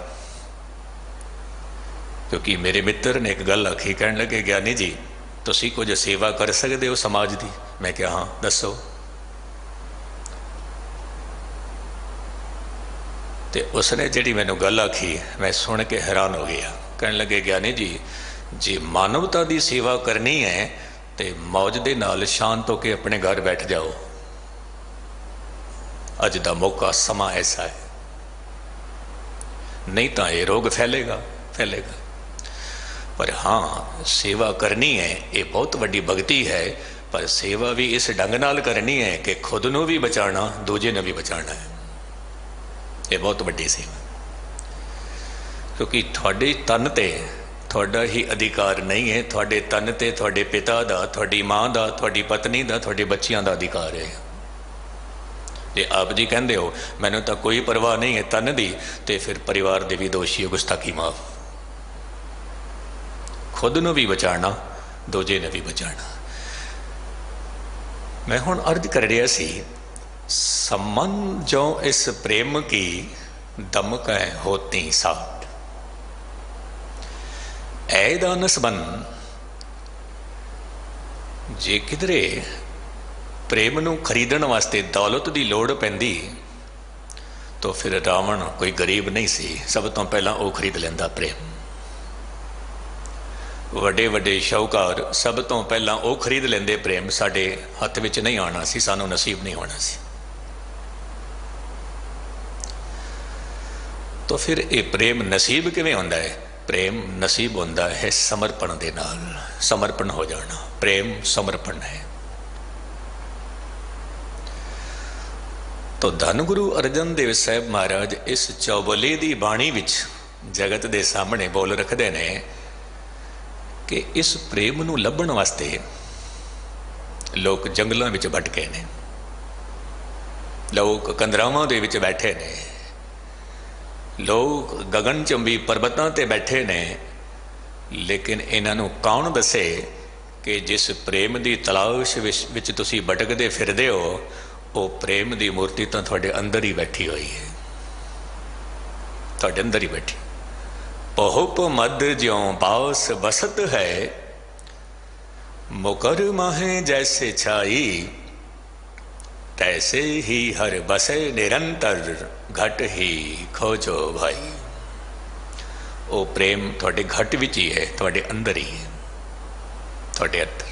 क्योंकि मेरे मित्र ने एक गल आखी, कहने लगे ज्ञानी जी तुसी कुछ सेवा कर सकते हो समाज की? मैं क्या हाँ दसो। तो उसने जी मैनू गल आखी मैं सुन के हैरान हो गया। कहने लगे ज्ञानी जी जे मानवता की सेवा करनी है तो मौज दे नाल शांत होकर अपने घर बैठ जाओ। अज का मौका समा ऐसा है, नहीं तो ये रोग फैलेगा फैलेगा। पर हाँ सेवा करनी है, ये बहुत बड़ी भगती है, पर सेवा भी इस ढंग नाल करनी है कि खुद नूं भी बचाना, दूजे ने भी बचाना है। ये बहुत बड़ी सेवा, क्योंकि थोड़े तन ते थोड़ा ही अधिकार नहीं है, थोड़े तन ते थोड़े पिता दा, थोड़ी माँ दा, थोड़ी पत्नी दा, थोड़ी बच्चियां दा अधिकार है। जे आप जी कहते हो मैनू तो कोई परवाह नहीं है तन दी, तो फिर परिवार दे भी दोषी हो, गुस्ताखी माफ। खुद नूं भी बचाना, दूजे ने भी बचाना। मैं हुण अर्ज कर रहा सी, सम्मन जो इस प्रेम की दमक है होती साठ, ऐदा नस्बन जे किधरे प्रेम नूं खरीदण वास्ते दौलत की लोड़ पैंदी तो फिर रावण कोई गरीब नहीं सी, सब तो पहला वो खरीद लेंदा प्रेम। वड्डे वड्डे शाहूकार सब तो पहला वो खरीद लेंदे प्रेम, साडे हथ विच नहीं आना सी, सानू नसीब नहीं होना सी। तो फिर ये प्रेम नसीब किवें हुंदा है? प्रेम नसीब हुंदा है समर्पण दे नाल, समर्पण हो जाना। प्रेम समर्पण है। तो धन गुरु अर्जन देव साहब महाराज इस चौबोली दी बाणी विच जगत दे सामने बोल रखते ने कि इस प्रेम नूं लभण वास्ते लोग जंगलों विच भटके ने, लोग कंदरावां दे विच बैठे ने, लोग गगन चंबी पर्वतां ते बैठे ने, लेकिन इन्हां नूं कौन दसे कि जिस प्रेम की तलाश विच तुसीं भटकदे फिरदे हो, वो प्रेम की मूर्ति तो तुहाडे अंदर ही बैठी हुई है, तुहाडे अंदर ही बैठी। पहुप मद ज्यों पास बसत है, मुकर माहे जैसे छाई, तैसे ही हर बसे निरंतर, घट ही खोजो भाई। वो प्रेम थोड़े घट विच ही है, थोड़े अंदर ही है, थोड़े अंदर।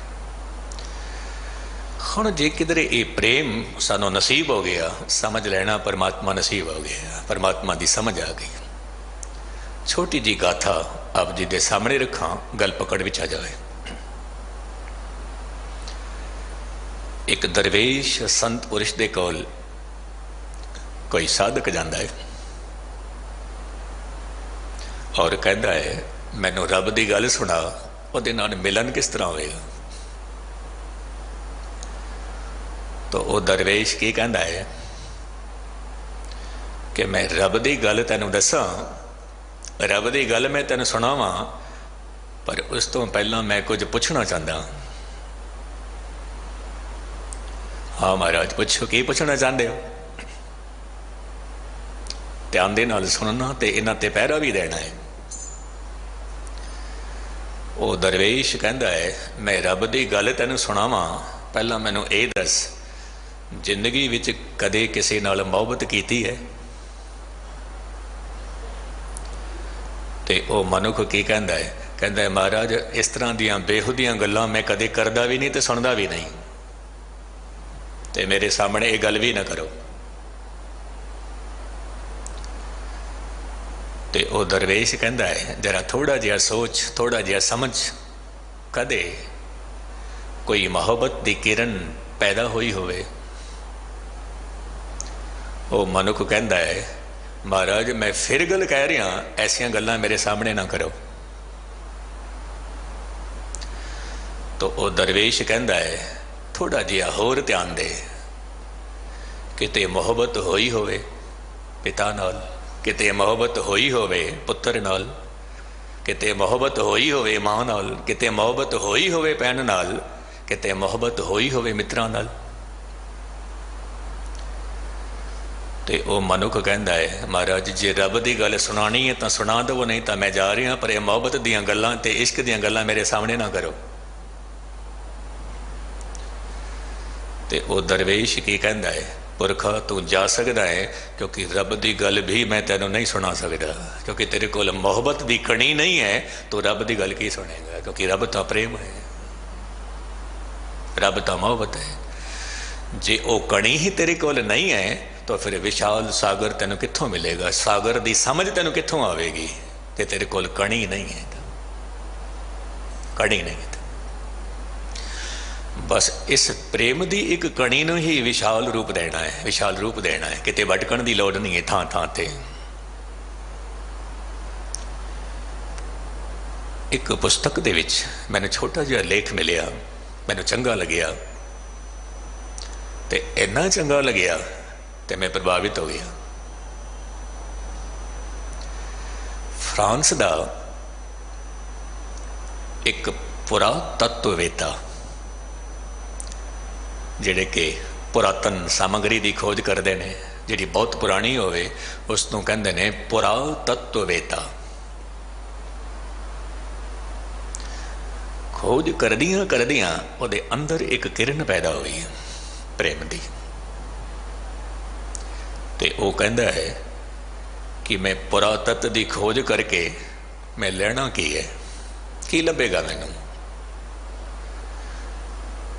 हुण जे किधरे ये प्रेम सानू नसीब हो गया, समझ लेना परमात्मा नसीब हो गया, परमात्मा की समझ आ गई। छोटी जी गाथा आप जी दे सामने रखा, गल पकड़ विच आ जाए। एक दरवेश संत पुरुष दे कोल कोई साधक जाता है और कहता है, मैनू रब की गल सुना, उहदे नाल मिलन किस तरह होएगा? तो वह दरवेश की कहता है कि मैं रब की गल तैनू दसा, रब की गल मैं तैनू सुनावां, पर उस तो पहला मैं कुछ पूछना चाहता। हाँ महाराज पूछो, की पूछना चाहते हो? ध्यान दे नाल सुनना ते इन्हां ते पहरा भी देना है। वो दरवेश कहता है, मैं रब की गल तैनू सुनावां, पहला मैनू ये दस, जिंदगी विच कदे किसी नाल मोहब्बत कीती है? ते वो मनुख की कहता है महाराज इस तरह दियां बेहुदियां गल्लां मैं कदे करदा भी नहीं ते सुनदा भी नहीं, ते मेरे सामने ये गल भी ना करो। ते वो दरवेश कहता है, जरा थोड़ा जिहा सोच, थोड़ा जिहा समझ, कदे कोई मोहब्बत की किरण पैदा हुई होवे? वो मनुख कहता है, महाराज मैं फिर गल कह रहा, ऐसिया गल्लां मेरे सामने ना करो। तो वो दरवेश कहता है, थोड़ा जिहा होर ध्यान दे, किते मोहब्बत होई होवे पिता नाल, किते मोहब्बत होई होवे पुत्र नाल, किते मोहब्बत होई होवे मां नाल, किते मोहब्बत होई होवे भैन नाल, किते मोहब्बत होई होवे मित्रां नाल। ते वो मनुख कहता है, महाराज जे रब की गल सुनानी है तो सुना दो, नहीं तो मैं जा रहा, पर यह मोहब्बत दीयां गल्लां ते इश्क दीयां गल्लां मेरे सामने ना करो। ते वो दरवेश की कहता है, पुरखा तू जा सकता है, क्योंकि रब की गल भी मैं तेनों नहीं सुना सकता, क्योंकि तेरे को मोहब्बत की कणी नहीं है, तो रब की गल की सुनेगा? क्योंकि रब तो प्रेम है, रब तो मोहब्बत है। जे वो कणी ही तेरे को नहीं है तो फिर विशाल सागर तेनों कित्थों मिलेगा? सागर की समझ तेनों कित्थों आवेगी कि तेरे को कणी नहीं है, कणी नहीं है। बस इस प्रेम की एक कणी नूं ही विशाल रूप देना है, विशाल रूप देना है, किते भटकण की लोड़ नहीं है थां थां ते। एक पुस्तक दे विच मैनूं छोटा जिहा लेख मिलिया, मैनूं चंगा लग्या, ते इन्ना चंगा लग्या ते मैं प्रभावित हो गया। फ्रांस का एक पुरातत्ववेता जिहड़े कि पुरातन सामग्री की खोज करते हैं, जिहड़ी बहुत पुरानी होवे उसनूं कहंदे ने पुरातत्ववेता। खोज करदियां करदियां उहदे अंदर एक किरण पैदा हुई, प्रेम दी। ते वो कहता है कि मैं पुरातत्व की खोज करके मैं लेना की है, की लभेगा मैनू।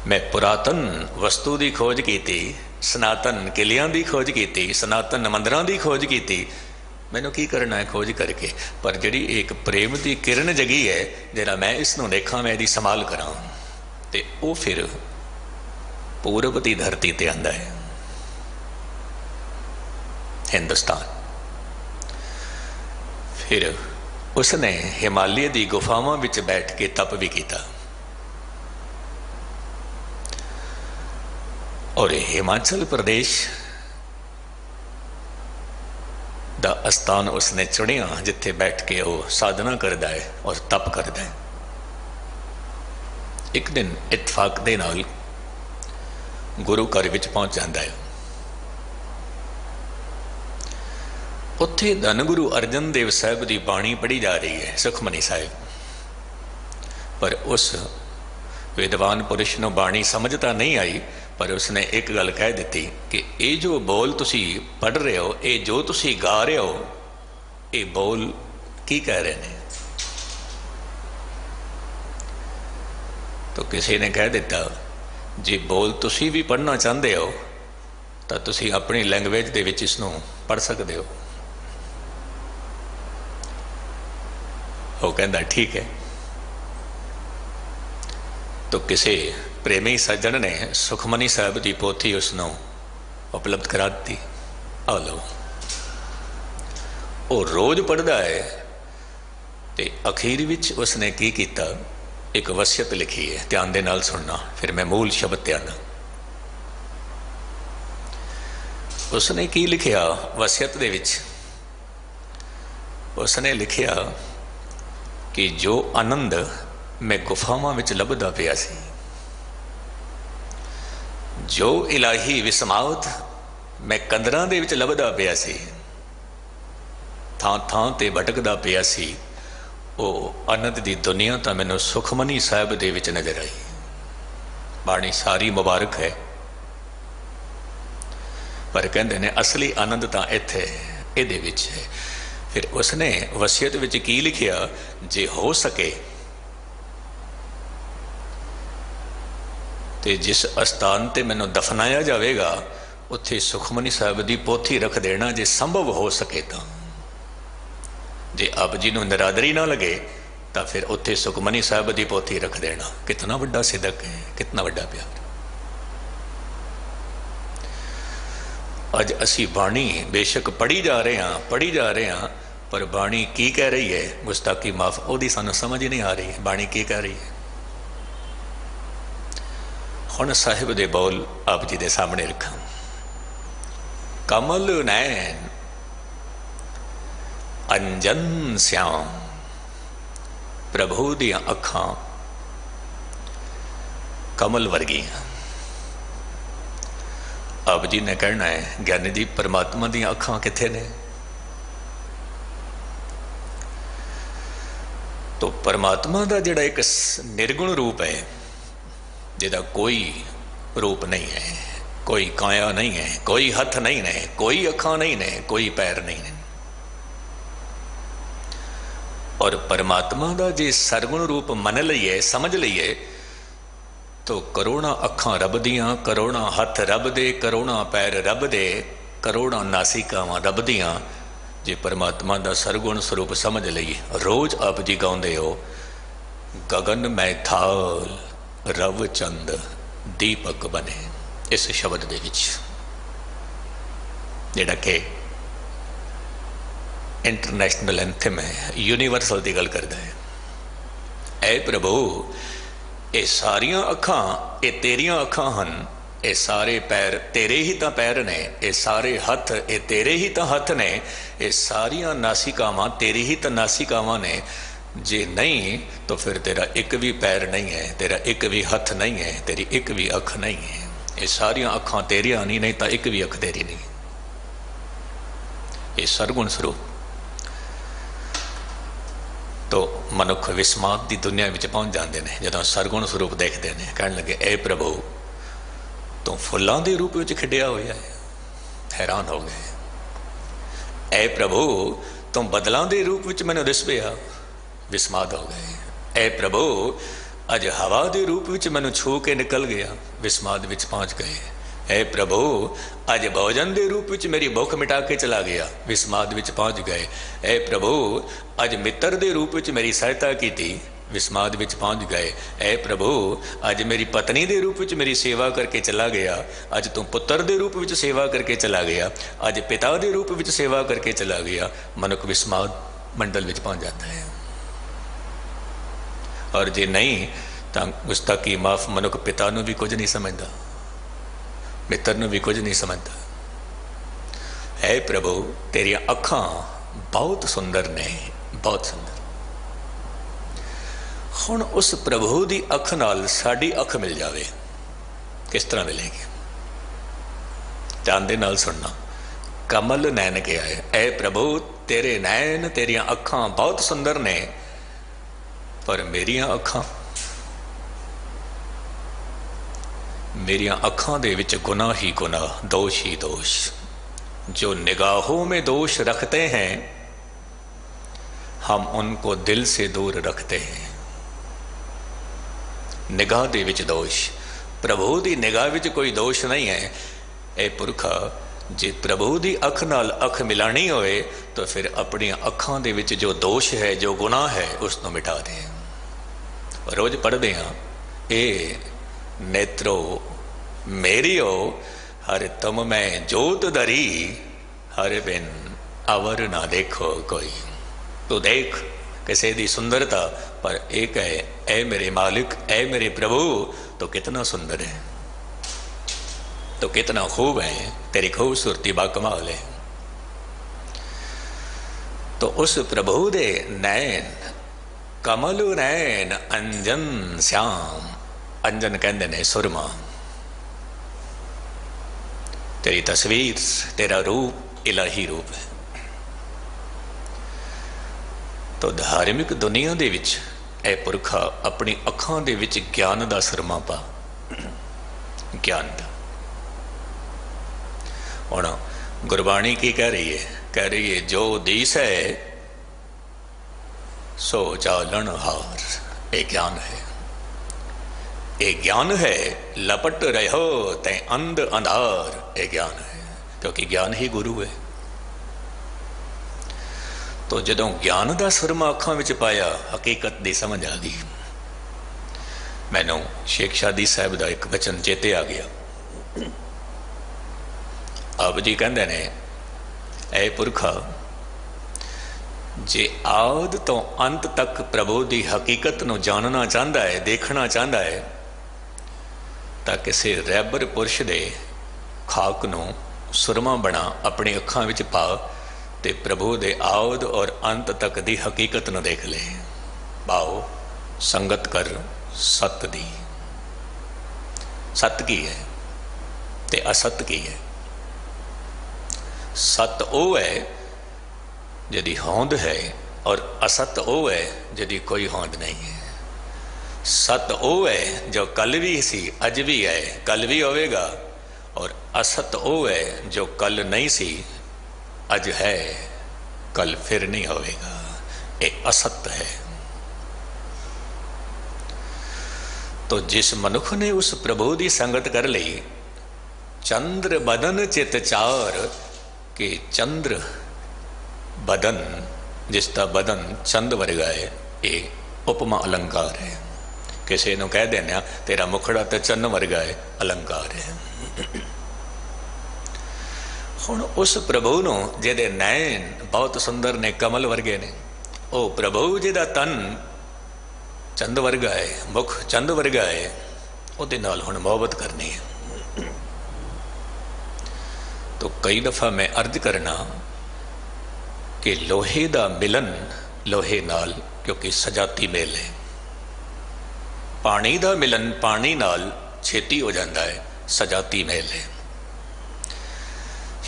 मैं पुरातन वस्तु की खोज की, सनातन किलियां की खोज की, सनातन मंदिरां की खोज की, मैनू की करना है खोज करके। पर जिहड़ी एक प्रेम की किरण जगी है, जरा मैं इसनों देखा, मैं इसकी संभाल करा, तो वो फिर पूरब की धरती ते आंदा है, हिंदुस्तान। फिर उसने हिमालय की गुफावां विच बैठ के तप भी किया, और हिमाचल प्रदेश दा अस्थान उसने चुनिया जिथे बैठ के वो साधना करता है और तप करता है। एक दिन इतफाक दे नाल गुरु घर विच पहुंच जाता है। उत्थे धन गुरु अर्जन देव साहब की बाणी पढ़ी जा रही है, सुखमनी साहिब। पर उस विद्वान पुरुष को बाणी समझता नहीं आई, पर उसने एक गल कह दी कि ये जो बोल तुसी पढ़ रहे हो, ये जो तुसी गा रहे हो, ये बोल की कह रहे हैं। तो किसी ने कह दिता, जे बोल तुसी भी पढ़ना चाहते हो तो तुसी अपनी लैंगवेज दे विच इसनूं पढ़ सकते हो। वो कहता ठीक है। तो किसी प्रेमी सज्जन ने सुखमनी साहब की पोथी उसनों उपलब्ध करा दी। आ लो, वो रोज पढ़ता है। तो अखीर विच उसने की किया, एक वसीयत लिखी है, ध्यान दे नाल सुनना, फिर मैं मूल शब्द ध्यान। उसने की लिखिया वसीयत दे विच? उसने लिखिया कि जो आनंद मैं गुफावां विच लभदा पिया सी, जो इलाही विस्मात मैं कंदरां दे विच लभदा पिया सी, थां थां ते भटकदा पिया सी, वो आनंद दी दुनिया तो मैनू सुखमनी साहिब दे विच नजर आई। बाणी सारी मुबारक है, पर कहते ने असली आनंद तो इत्थे इहदे विच है। फिर उसने वसीयत विच की लिखिया, जे हो सके तो जिस अस्थान ते मैनू दफनाया जाएगा उत्थे सुखमनी साहिब की पोथी रख देना, जे संभव हो सके तो। जे आप जी नूं निरादरी ना लगे तो फिर उत्थे सुखमनी साहिब की पोथी रख देना। कितना वड्डा सिदक है, कितना वड्डा प्यार। अज असी बाणी बेशक पढ़ी जा रहे हैं, पर बाणी की कह रही है, गुस्ताखी माफ, ओदी सानू समझ ही नहीं आ रही बाणी की कह रही है। हुण साहिब दे बोल आप जी दे सामने रखा। कमल नैन अंजन श्याम, प्रभु दियां अखां कमल वर्गियां। आप जी ने कहना है, ज्ञानी जी परमात्मा दियां अखां किथे ने? तो परमात्मा का जिहड़ा एक निर्गुण रूप है, जिहदा कोई रूप नहीं है, कोई काया नहीं है, कोई हथ नहीं ने, कोई अखां नहीं ने, कोई पैर नहीं ने। और परमात्मा का जे सरगुण रूप मन लईए, समझ लईए, तो करोड़ां अखां रब दियां, करोड़ां हथ रब दे, करोड़ां पैर रब दे, करोड़ां नासिकावां रब दियां। जे परमात्मा का सरगुण स्वरूप समझ लईए, रोज आप जी गाउंदे हो, गगन में थाल रव चंद दीपक बने। इस शब्द दे विच जिहड़ा कि इंटरनेशनल एंथम है, यूनीवर्सल की गल करता है। ऐ प्रभु, ये सारियां अखां ये तेरियां अखां हन, ये सारे पैर तेरे ही तो पैर ने, ये सारे हथ ये तेरे ही तो हथ ने, ये सारियां नासिकावां तेरी ही तो नासिकावां ने। जे नहीं तो फिर तेरा एक भी पैर नहीं है, तेरा एक भी हथ नहीं है, तेरी एक भी अख नहीं है। ये सारियां अखां तेरियां नहीं तो एक भी अख तेरी नहीं। ये सरगुण स्वरूप। तो मनुख विस्मात की दुनिया में पहुंच जाते हैं, जो सरगुण स्वरूप देखते हैं। कह लगे, ए प्रभु, ਤੂੰ ਫੁੱਲਾਂ ਦੇ ਰੂਪ ਵਿੱਚ ਖਿੜਿਆ ਹੋਇਆ ਹੈ। ਹੈਰਾਨ ਹੋ ਗਏ। ਐ ਪ੍ਰਭੂ ਤੂੰ ਬਦਲਾਂ ਦੇ ਰੂਪ ਵਿੱਚ ਮੈਨੂੰ ਦਿਸ ਪਿਆ। ਵਿਸਮਾਦ ਹੋ ਗਏ। ਐ ਪ੍ਰਭੂ ਅੱਜ ਹਵਾ ਦੇ ਰੂਪ ਵਿੱਚ ਮੈਨੂੰ ਛੂ ਕੇ ਨਿਕਲ ਗਿਆ। ਵਿਸਮਾਦ ਵਿੱਚ ਪਹੁੰਚ ਗਏ। ਐ ਪ੍ਰਭੂ ਅੱਜ ਭੋਜਨ ਦੇ ਰੂਪ ਵਿੱਚ ਮੇਰੀ ਭੁੱਖ ਮਿਟਾ ਕੇ ਚਲਾ ਗਿਆ। ਵਿਸਮਾਦ ਵਿੱਚ ਪਹੁੰਚ ਗਏ। ਐ ਪ੍ਰਭੂ ਅੱਜ ਮਿੱਤਰ ਦੇ ਰੂਪ ਵਿੱਚ ਮੇਰੀ ਸਹਾਇਤਾ ਕੀਤੀ। ਵਿਸਮਾਦ ਵਿੱਚ ਪਹੁੰਚ ਗਏ। ਐ ਪ੍ਰਭੂ ਅੱਜ ਮੇਰੀ ਪਤਨੀ ਦੇ ਰੂਪ ਵਿੱਚ ਮੇਰੀ ਸੇਵਾ ਕਰਕੇ ਚਲਾ ਗਿਆ। ਅੱਜ ਤੂੰ ਪੁੱਤਰ ਦੇ ਰੂਪ ਵਿੱਚ ਸੇਵਾ ਕਰਕੇ ਚਲਾ ਗਿਆ। ਅੱਜ ਪਿਤਾ ਦੇ ਰੂਪ ਵਿੱਚ ਸੇਵਾ ਕਰਕੇ ਚਲਾ ਗਿਆ। ਮਨੁੱਖ ਵਿਸਮਾਦ ਮੰਡਲ ਵਿੱਚ ਪਹੁੰਚ ਜਾਂਦਾ ਹੈ। ਔਰ ਜੇ ਨਹੀਂ ਤਾਂ ਗੁਸਤਾਖੀ ਮਾਫ, ਮਨੁੱਖ ਪਿਤਾ ਨੂੰ ਵੀ ਕੁਝ ਨਹੀਂ ਸਮਝਦਾ, ਮਿੱਤਰ ਨੂੰ ਵੀ ਕੁਝ ਨਹੀਂ ਸਮਝਦਾ। ਹੈ ਪ੍ਰਭੂ ਤੇਰੀਆਂ ਅੱਖਾਂ ਬਹੁਤ ਸੁੰਦਰ ਨੇ, ਬਹੁਤ ਸੁੰਦਰ। ਹੁਣ ਉਸ ਪ੍ਰਭੂ ਦੀ ਅੱਖ ਨਾਲ ਸਾਡੀ ਅੱਖ ਮਿਲ ਜਾਵੇ, ਕਿਸ ਤਰ੍ਹਾਂ ਮਿਲੇਗੀ? ਧਿਆਨ ਦੇ ਨਾਲ ਸੁਣਨਾ। ਕਮਲ ਨੈਣ ਕਿਹਾ ਹੈ। ਐ ਪ੍ਰਭੂ ਤੇਰੇ ਨੈਣ, ਤੇਰੀਆਂ ਅੱਖਾਂ ਬਹੁਤ ਸੁੰਦਰ ਨੇ, ਪਰ ਮੇਰੀਆਂ ਅੱਖਾਂ ਦੇ ਵਿੱਚ गुनाह ही गुनाह, दोष ही दोष। जो निगाहों में दोष रखते हैं हम उनको दिल से दूर रखते हैं। निगाह दे विच दोष, प्रभु की निगाह विच कोई दोष नहीं है। ए पुरखा जे प्रभु की अख नाल अख मिलानी होए तो फिर अपनी अखां दे विच जो दोष है, जो गुनाह है, उसनों मिटा दें। रोज पढ़ते हैं, ए नेत्रो मेरी हो हर तुम में जोत धरी, हर बिन अवर ना देखो कोई। तो देख किसी की सुंदरता, पर एक है ऐ मेरे मालिक, ऐ मेरे प्रभु तो कितना सुंदर है, तो कितना खूब है, तेरी खूबसूरती बाकमाल है। तो उस प्रभु दे नैन कमल नैन अंजन श्याम, अंजन कहते ने सुरमा। तेरी तस्वीर, तेरा रूप इलाही रूप है। तो धार्मिक दुनिया दे विच ए पुरखा अपनी अखां दे विच ज्ञान दा सुरमा पा, ज्ञान दा। हुण गुरबाणी की कह रही है? कह रही है जो दीस है सो चालन हार। ये ज्ञान है, ये ज्ञान है। लपट रहो ते अंध अंधार, ये ज्ञान है, क्योंकि ज्ञान ही गुरु है। तो जदों ज्ञान का सुरमा अखां विच पाया, हकीकत की समझ आ गई। मैनू शेख शादी साहब का एक वचन चेते आ गया। आप जी कहते ने, ऐ पुरखा जे आद तो अंत तक प्रभु की हकीकत नूं जानना चाहता है, देखना चाहता है, तो किसी रैबर पुरुष के खाक नूं सुरमा बना अपनी अखां विच पा ते प्रभु दे आद और अंत तक दी हकीकत न देख ले। पाओ संगत कर सत दी। सत की है ते असत की है? सत वो है जिहदी होंद है, और असत वो है जिहदी कोई होंद नहीं है। सत वो है जो कल भी सी, अज भी है, कल भी होवेगा, और असत वो है जो कल नहीं सी, अज है, कल फिर नहीं होवेगा। ये असत है। तो जिस मनुख ने उस प्रभु की संगत कर ली, चंद्र बदन चित चार, कि चंद्र बदन, जिसका बदन चंद वर्गा है, ये उपमा अलंकार है। किसी को कह देना तेरा मुखड़ा तो चंद वर्गा है, अलंकार है। हुण उस प्रभु नूं जिहदे नैन बहुत सुंदर ने, कमल वर्गे ने, ओ प्रभु जिहदा तन चंद वर्गा है, मुख चंद वर्गा है, उहदे नाल हुण मोहब्बत करनी है। तो कई दफा मैं अर्ज करना कि लोहे दा मिलन लोहे नाल, क्योंकि सजाती मेल है। पानी दा मिलन पानी नाल छेती हो जाता है, सजाती मेल है।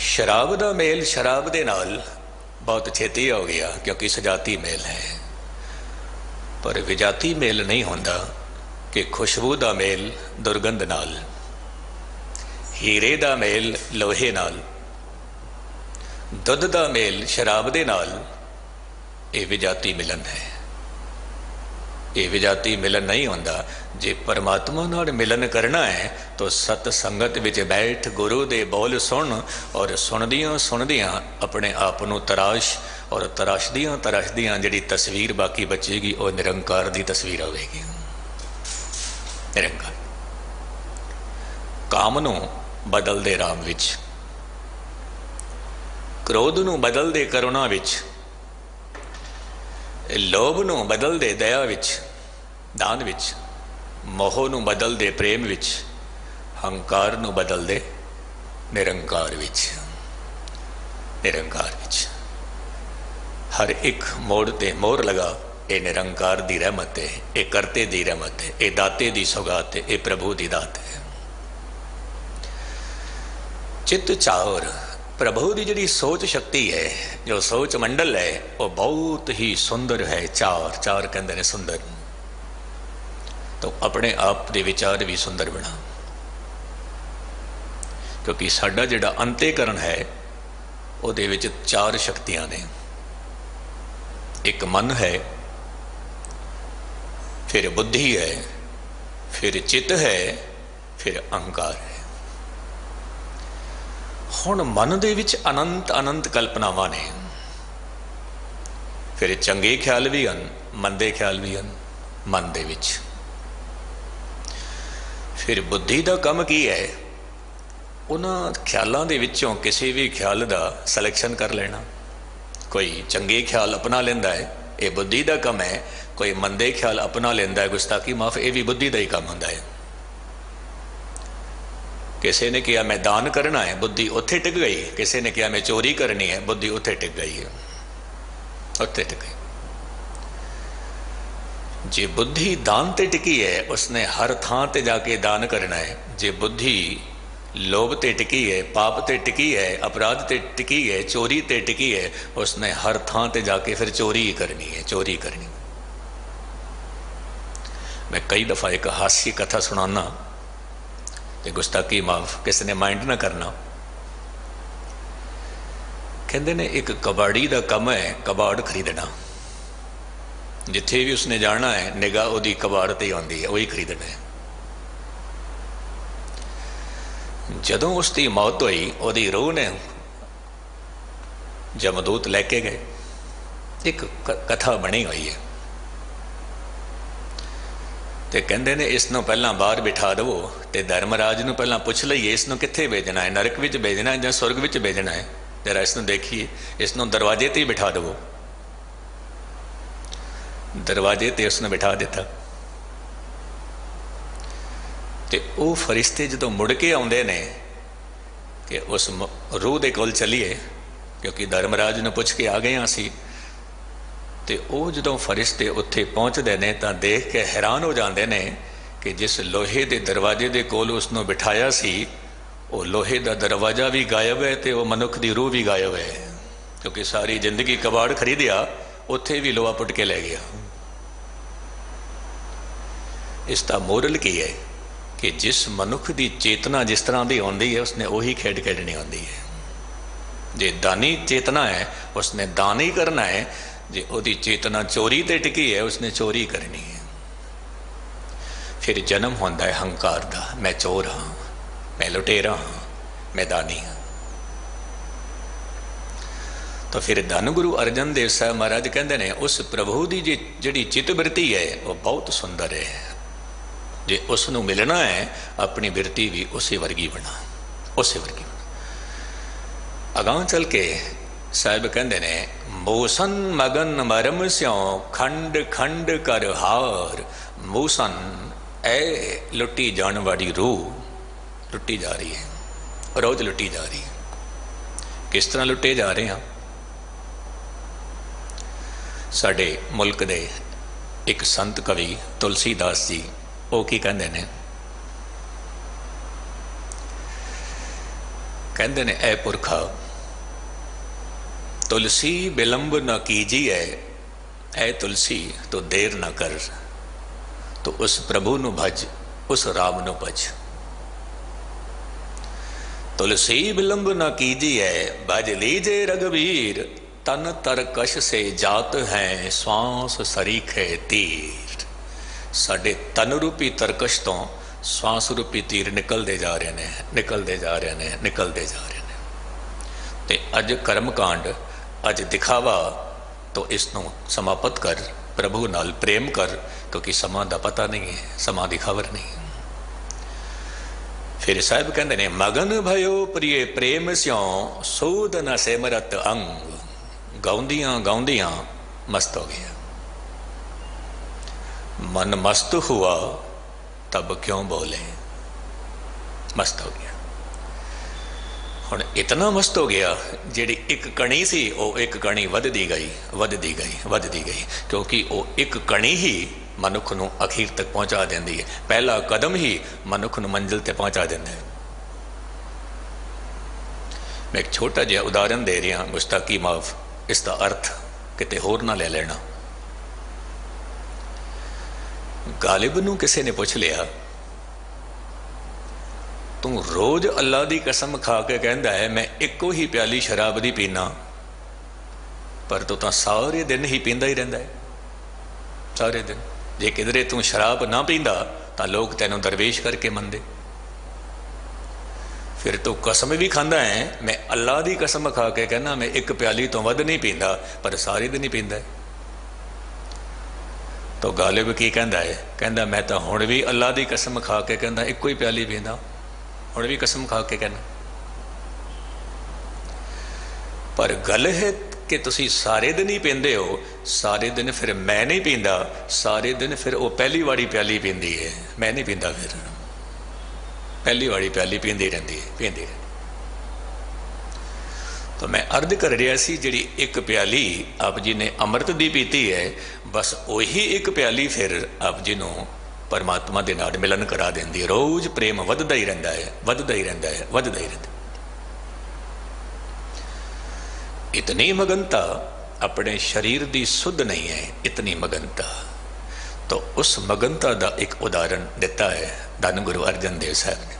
शराब दा मेल शराब दे नाल बहुत छेती हो गया, क्योंकि सजाती मेल है। पर विजाती मेल नहीं होंदा कि खुशबू दा मेल दुर्गंध नाल। हीरे दा मेल लोहे नाल, दुध दा मेल शराब दे नाल, ये विजाती मिलन है। ये विजाती मिलन नहीं होंदा। जे परमात्मा नाल मिलन करना है तो सत संगत विच बैठ गुरु दे बोल सुन, और सुनदियां सुनदियां अपने आप नूं तराश, और तराशदियां तराशदियां जिहड़ी तस्वीर बाकी बचेगी वह निरंकार दी तस्वीर आवेगी। निरंकार काम नूं बदल दे राम विच, क्रोध नूं बदल दे करुणा विच, लोभ नूं बदल दे दया विच दान विच, मोह नूं बदल दे प्रेम विच, हंकार नूं बदल दे निरंकार विच। निरंकार विच हर एक मोड़ ते मोहर लगा, ये निरंकार दी रहमत है, ये करते दी रहमत है, ये दाते दी सौगात है, ये प्रभु दी दात है। चित्त चावर प्रभु की जिहड़ी सोच शक्ति है, जो सोच मंडल है, वो बहुत ही सुंदर है। चार चार कहते हैं सुंदर, तो अपने आप के विचार भी सुंदर बना, क्योंकि साडा जिहड़ा अंतेकरण है उहदे विच चार शक्तियां ने। एक मन है, फिर बुद्धि है, फिर चित्त है, फिर अहंकार है। हुण मन दे विच अनंत अनंत कल्पनावां ने, फिर चंगे ख्याल भी हन, मंदे ख्याल भी हन मन दे विच। फिर बुद्धि का काम की है, उन्हां ख्यालों के विचों किसी भी ख्याल का सिलेक्शन कर लेना। कोई चंगे ख्याल अपना लेंदा है, ये बुद्धि का काम है। कोई मंदे ख्याल अपना लेंदा है, गुस्ताखी माफ, ये भी बुद्धि का ही काम होंदा है। किसी ने कहा मैं दान करना है, बुद्धि उत्थे टिक गई। किसी ने कहा मैं चोरी करनी है, बुद्धि उत्थे टिक गई है, उत्थे टिक गई। जे बुद्धि दान ते टिकी है, उसने हर थां ते जाके दान करना है। जे बुद्धि लोभ ते टिकी है, पाप ते टिकी है, अपराध ते टिकी है, चोरी ते टिकी है, उसने हर थां ते जाके फिर चोरी ही करनी है, चोरी करनी। मैं कई दफ़ा एक हास्य कथा सुनाना, तो गुस्ताखी माफ, किसी ने माइंड ना करना। कहते ने एक कबाड़ी का काम है कबाड़ खरीदना। जिथे भी उसने जाना है निगाह उहदी कबाड़ ते आती है, वही खरीदना है। जदों उसकी मौत हुई, उहदी रूह ने जमदूत लैके गए। एक कथा बनी हुई है, तो कहते ने इसनों पहला बाहर बिठा दवो, तो धर्मराज नूं पहला पुछ लईए इसनों कित्थे भेजना है, नरक विच भेजना है या सुरग विच भेजना है। जरा इसनों देखिए, इसनों दरवाजे ते ही बिठा दवो। दरवाजे ते उसने बिठा दिता। तो वो फरिश्ते जो मुड़ के आउंदे ने कि उस रूह दे कोल चलीए, क्योंकि धर्मराज ने पुछ के आ गए असी। तो वो जो फरिश्ते उत्थे पहुँचते हैं तो देख के हैरान हो जाते हैं कि जिस लोहे के दरवाजे के कोल उसनों बिठाया सी, वो लोहे का दरवाजा भी गायब है, तो वो मनुख की रूह भी गायब है। क्योंकि सारी जिंदगी कबाड़ खरीदिया, उत्थे भी लोहा पुट के ले गया। इसका मोरल की है कि जिस मनुख की चेतना जिस तरह की आती है, उसने वही खेड खेडनी आती है। जे दानी चेतना है, उसने दान ही करना है। जे उसकी चेतना चोरी ते टिकी है, उसने चोरी करनी है। फिर जन्म होता है हंकार का, मैं चोर हाँ, मैं लुटेरा हाँ, मैं दानी हाँ। तो फिर धन गुरु अर्जन देव साहब महाराज कहते हैं, उस प्रभु की जी चित्तवृत्ति है वो बहुत सुंदर है। जे उसनों मिलना है, अपनी वृत्ति भी उसी वर्गी बना, उसी वर्गी बना। अगां चल के साहब कहते ने, मूसन मगन मरम स्यों खंड खंड कर हार। मूसन ए लुटी जाने वाली रूह लुटी जा रही है, रोज लुटी जा रही है। किस तरह लुटे जा रहे हैं? साडे मुल्क दे एक संत कवि तुलसीदास जी, वो की कहते हैं, कहते ने, ए पुरखा तुलसी विलंब न कीजिए, ए तुलसी तो देर न कर, तो उस प्रभु नु भज, उस राम नु भज। तुलसी विलंब न कीजिए भज लीजे रघुवीर, तन तरकश से जात हैं श्वास सरीखे तीर। साडे तन रूपी तरकश तो श्वास रूपी तीर निकलते जा रहे हैं, निकलते जा रहे हैं, निकलते जा रहे हैं। ते अज कर्म कांड, अज दिखावा, तो इसनों समाप्त कर, प्रभु नाल प्रेम कर, क्योंकि समा का पता नहीं है, समा की खबर नहीं। फिर साहब कहते ने मगन भयो प्रिय प्रेम स्यों सूद न सिमरत अंग। गाउंदियां गाउंदियां मस्त हो गया, मन मस्त हुआ तब क्यों बोले, मस्त हो गया। हुण इतना मस्त हो गया, जिहड़ी एक कणी सी वो एक कणी वधदी गई, वधदी गई, वधदी गई, क्योंकि वो एक कणी ही मनुख नूं अखीर तक पहुँचा देंदी है। पहला कदम ही मनुख नूं मंजिल ते पहुँचा देंदा है। मैं एक छोटा जिहा उदाहरण दे रहा, गुस्ताखी माफ, इसका अर्थ किते होर ना ले लेना। गालिब नूं किसी ने पूछ लिया, तू रोज अल्लाह की कसम खा के कहता है मैं एको ही प्याली शराब दी पीना, पर तू तो सारे दिन ही पींदा ही रहिंदा है, सारे दिन। जे किधरे तू शराब ना पींदा तो लोग तेनों दरवेश करके मनदे। फिर तू कसम भी खांदा है, मैं अल्लाह की कसम खा के कहना मैं एक प्याली तो वध नहीं पींदा, पर सारे दिन ही पींदा है। तो गालिब की कहता है, कहता मैं तो हुण भी अल्लाह की कसम खा के कहता एको ही प्याली पींदा, हुण भी कसम खा के कहना। पर गल है कि तुसी सारे दिन ही पींदे हो, सारे दिन फिर मैं नहीं पींदा, सारे दिन फिर वो पहली वाली प्याली पींदी है, मैं नहीं पींदा, फिर पहली वाली प्याली पींदी रहती है, पींदी रहती। तो मैं अर्ज कर रहा सी, जिहड़ी एक प्याली आप जी ने अमृत दी पीती है, बस वही एक प्याली फिर आप जी नूं परमात्मा दे नाल मिलन करा देंदी है। रोज प्रेम वधदा ही रहिंदा है, वधदा ही रहिंदा है, वधदा ही रहिंदा। इतनी मगनता अपने शरीर की सुध नहीं है, इतनी मगनता। तो उस मगनता का एक उदाहरण दिता है धन गुरु अर्जन देव साहब ने।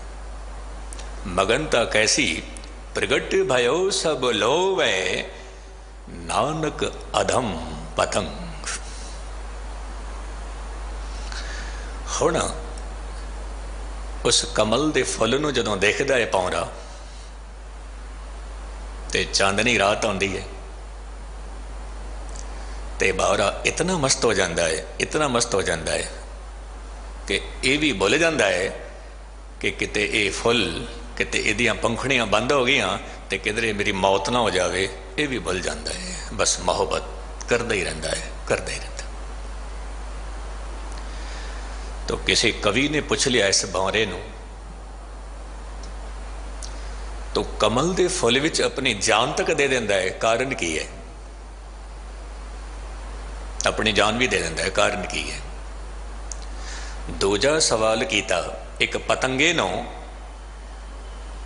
मगनता कैसी, प्रगट भयो सब लोवे नानक अधम पतंग। हुण उस कमल के फुल नूं जदों देखदा है पौरा, ते चांदनी रात आती है, ते बावरा इतना मस्त हो जाता है, इतना मस्त हो जाता है कि ये भी भुल जाता है कि किते ये फुल, किते इहदियां पंखड़ियां बंद हो गई, तो किधरे मेरी मौत ना हो जाए, ये भी भुल जाता है। बस मोहब्बत करता ही रहता है, करता ही रहता। तो किसी कवि ने पूछ लिया इस बावरे नूं, तो कमल के फुल विच अपनी जान तक दे देंदा है, कारण की है? अपनी जान भी दे देंदा है, कारण की है? दूजा सवाल किया एक पतंगे नूं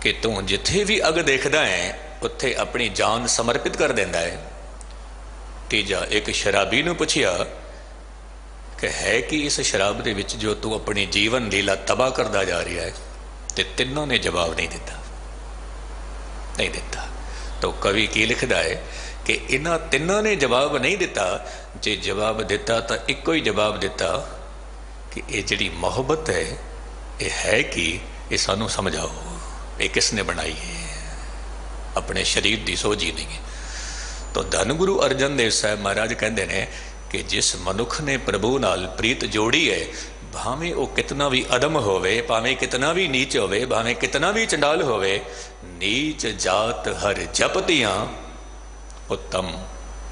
कि तू जिथे भी अग देखदा है उत्थे अपनी जान समर्पित कर देंदा है। तीजा एक शराबी नूं पुछिया कि है कि इस शराब दे विच जो तू अपनी जीवन लीला तबाह करदा जा रहा है, ते तिनों ने जवाब नहीं दिता, नहीं दिता। तो कवि की लिखता है कि इन्हां तिन्हों ने जवाब नहीं दिता, जे जवाब दिता तो इको ही जवाब दिता कि ये जिहड़ी मोहब्बत है ये है कि ये सानू समझाओ, ये किसने बनाई है, अपने शरीर की सोझ ही नहीं है। तो धन गुरु अर्जन देव साहब महाराज कहते हैं कि जिस मनुख ने प्रभु नाल प्रीत जोड़ी है, भावें वो कितना भी अदम होवे, भावें कितना भी नीच होवे, भावें कितना भी चंडाल होवे, नीच जात हर जपतियां उत्तम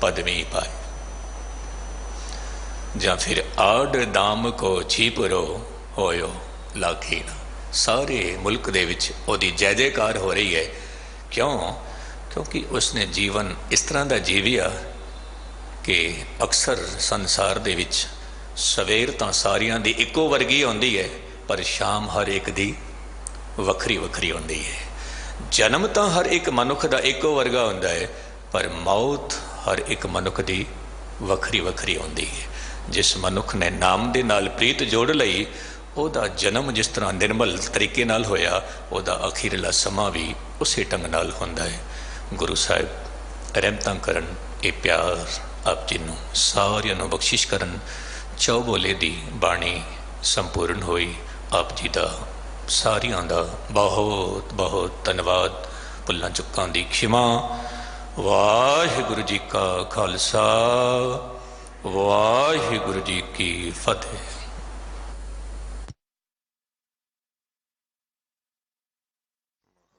पदवी पाए। या फिर आड़ दाम को छीपरो होयो लाखीना। सारे मुल्क दे विच ओदी जय जयकार हो रही है। क्यों? क्योंकि उसने जीवन इस तरह का जीविया कि अक्सर संसार दे विच सवेर तो सारियां दी इको वर्गी होंदी है, पर शाम हर एक दी वखरी वखरी होंदी है। जन्म तो हर एक मनुख दा इको वर्गा होंदा है, पर मौत हर एक मनुख दी वखरी वखरी होंदी है। जिस मनुख ने नाम दे नाल प्रीत जोड़ लई, ओदा जन्म जिस तरह निर्मल तरीके नाल होया, ओदा अखीरला समा भी ਉਸੇ ਢੰਗ ਨਾਲ ਹੁੰਦਾ ਹੈ। ਗੁਰੂ ਸਾਹਿਬ ਰਹਿਮਤਾਂ ਕਰਨ, ਇਹ ਪਿਆਰ ਆਪ ਜੀ ਨੂੰ ਸਾਰਿਆਂ ਨੂੰ ਬਖਸ਼ਿਸ਼ ਕਰਨ। ਚੌਬੋਲੇ ਦੀ ਬਾਣੀ ਸੰਪੂਰਨ ਹੋਈ। ਆਪ ਜੀ ਦਾ ਸਾਰਿਆਂ ਦਾ ਬਹੁਤ ਬਹੁਤ ਧੰਨਵਾਦ। ਭੁੱਲਾਂ ਚੁੱਕਾਂ ਦੀ ਖਿਮਾ। ਵਾਹਿਗੁਰੂ ਜੀ ਕਾ ਖਾਲਸਾ, ਵਾਹਿਗੁਰੂ ਜੀ ਕੀ ਫਤਿਹ।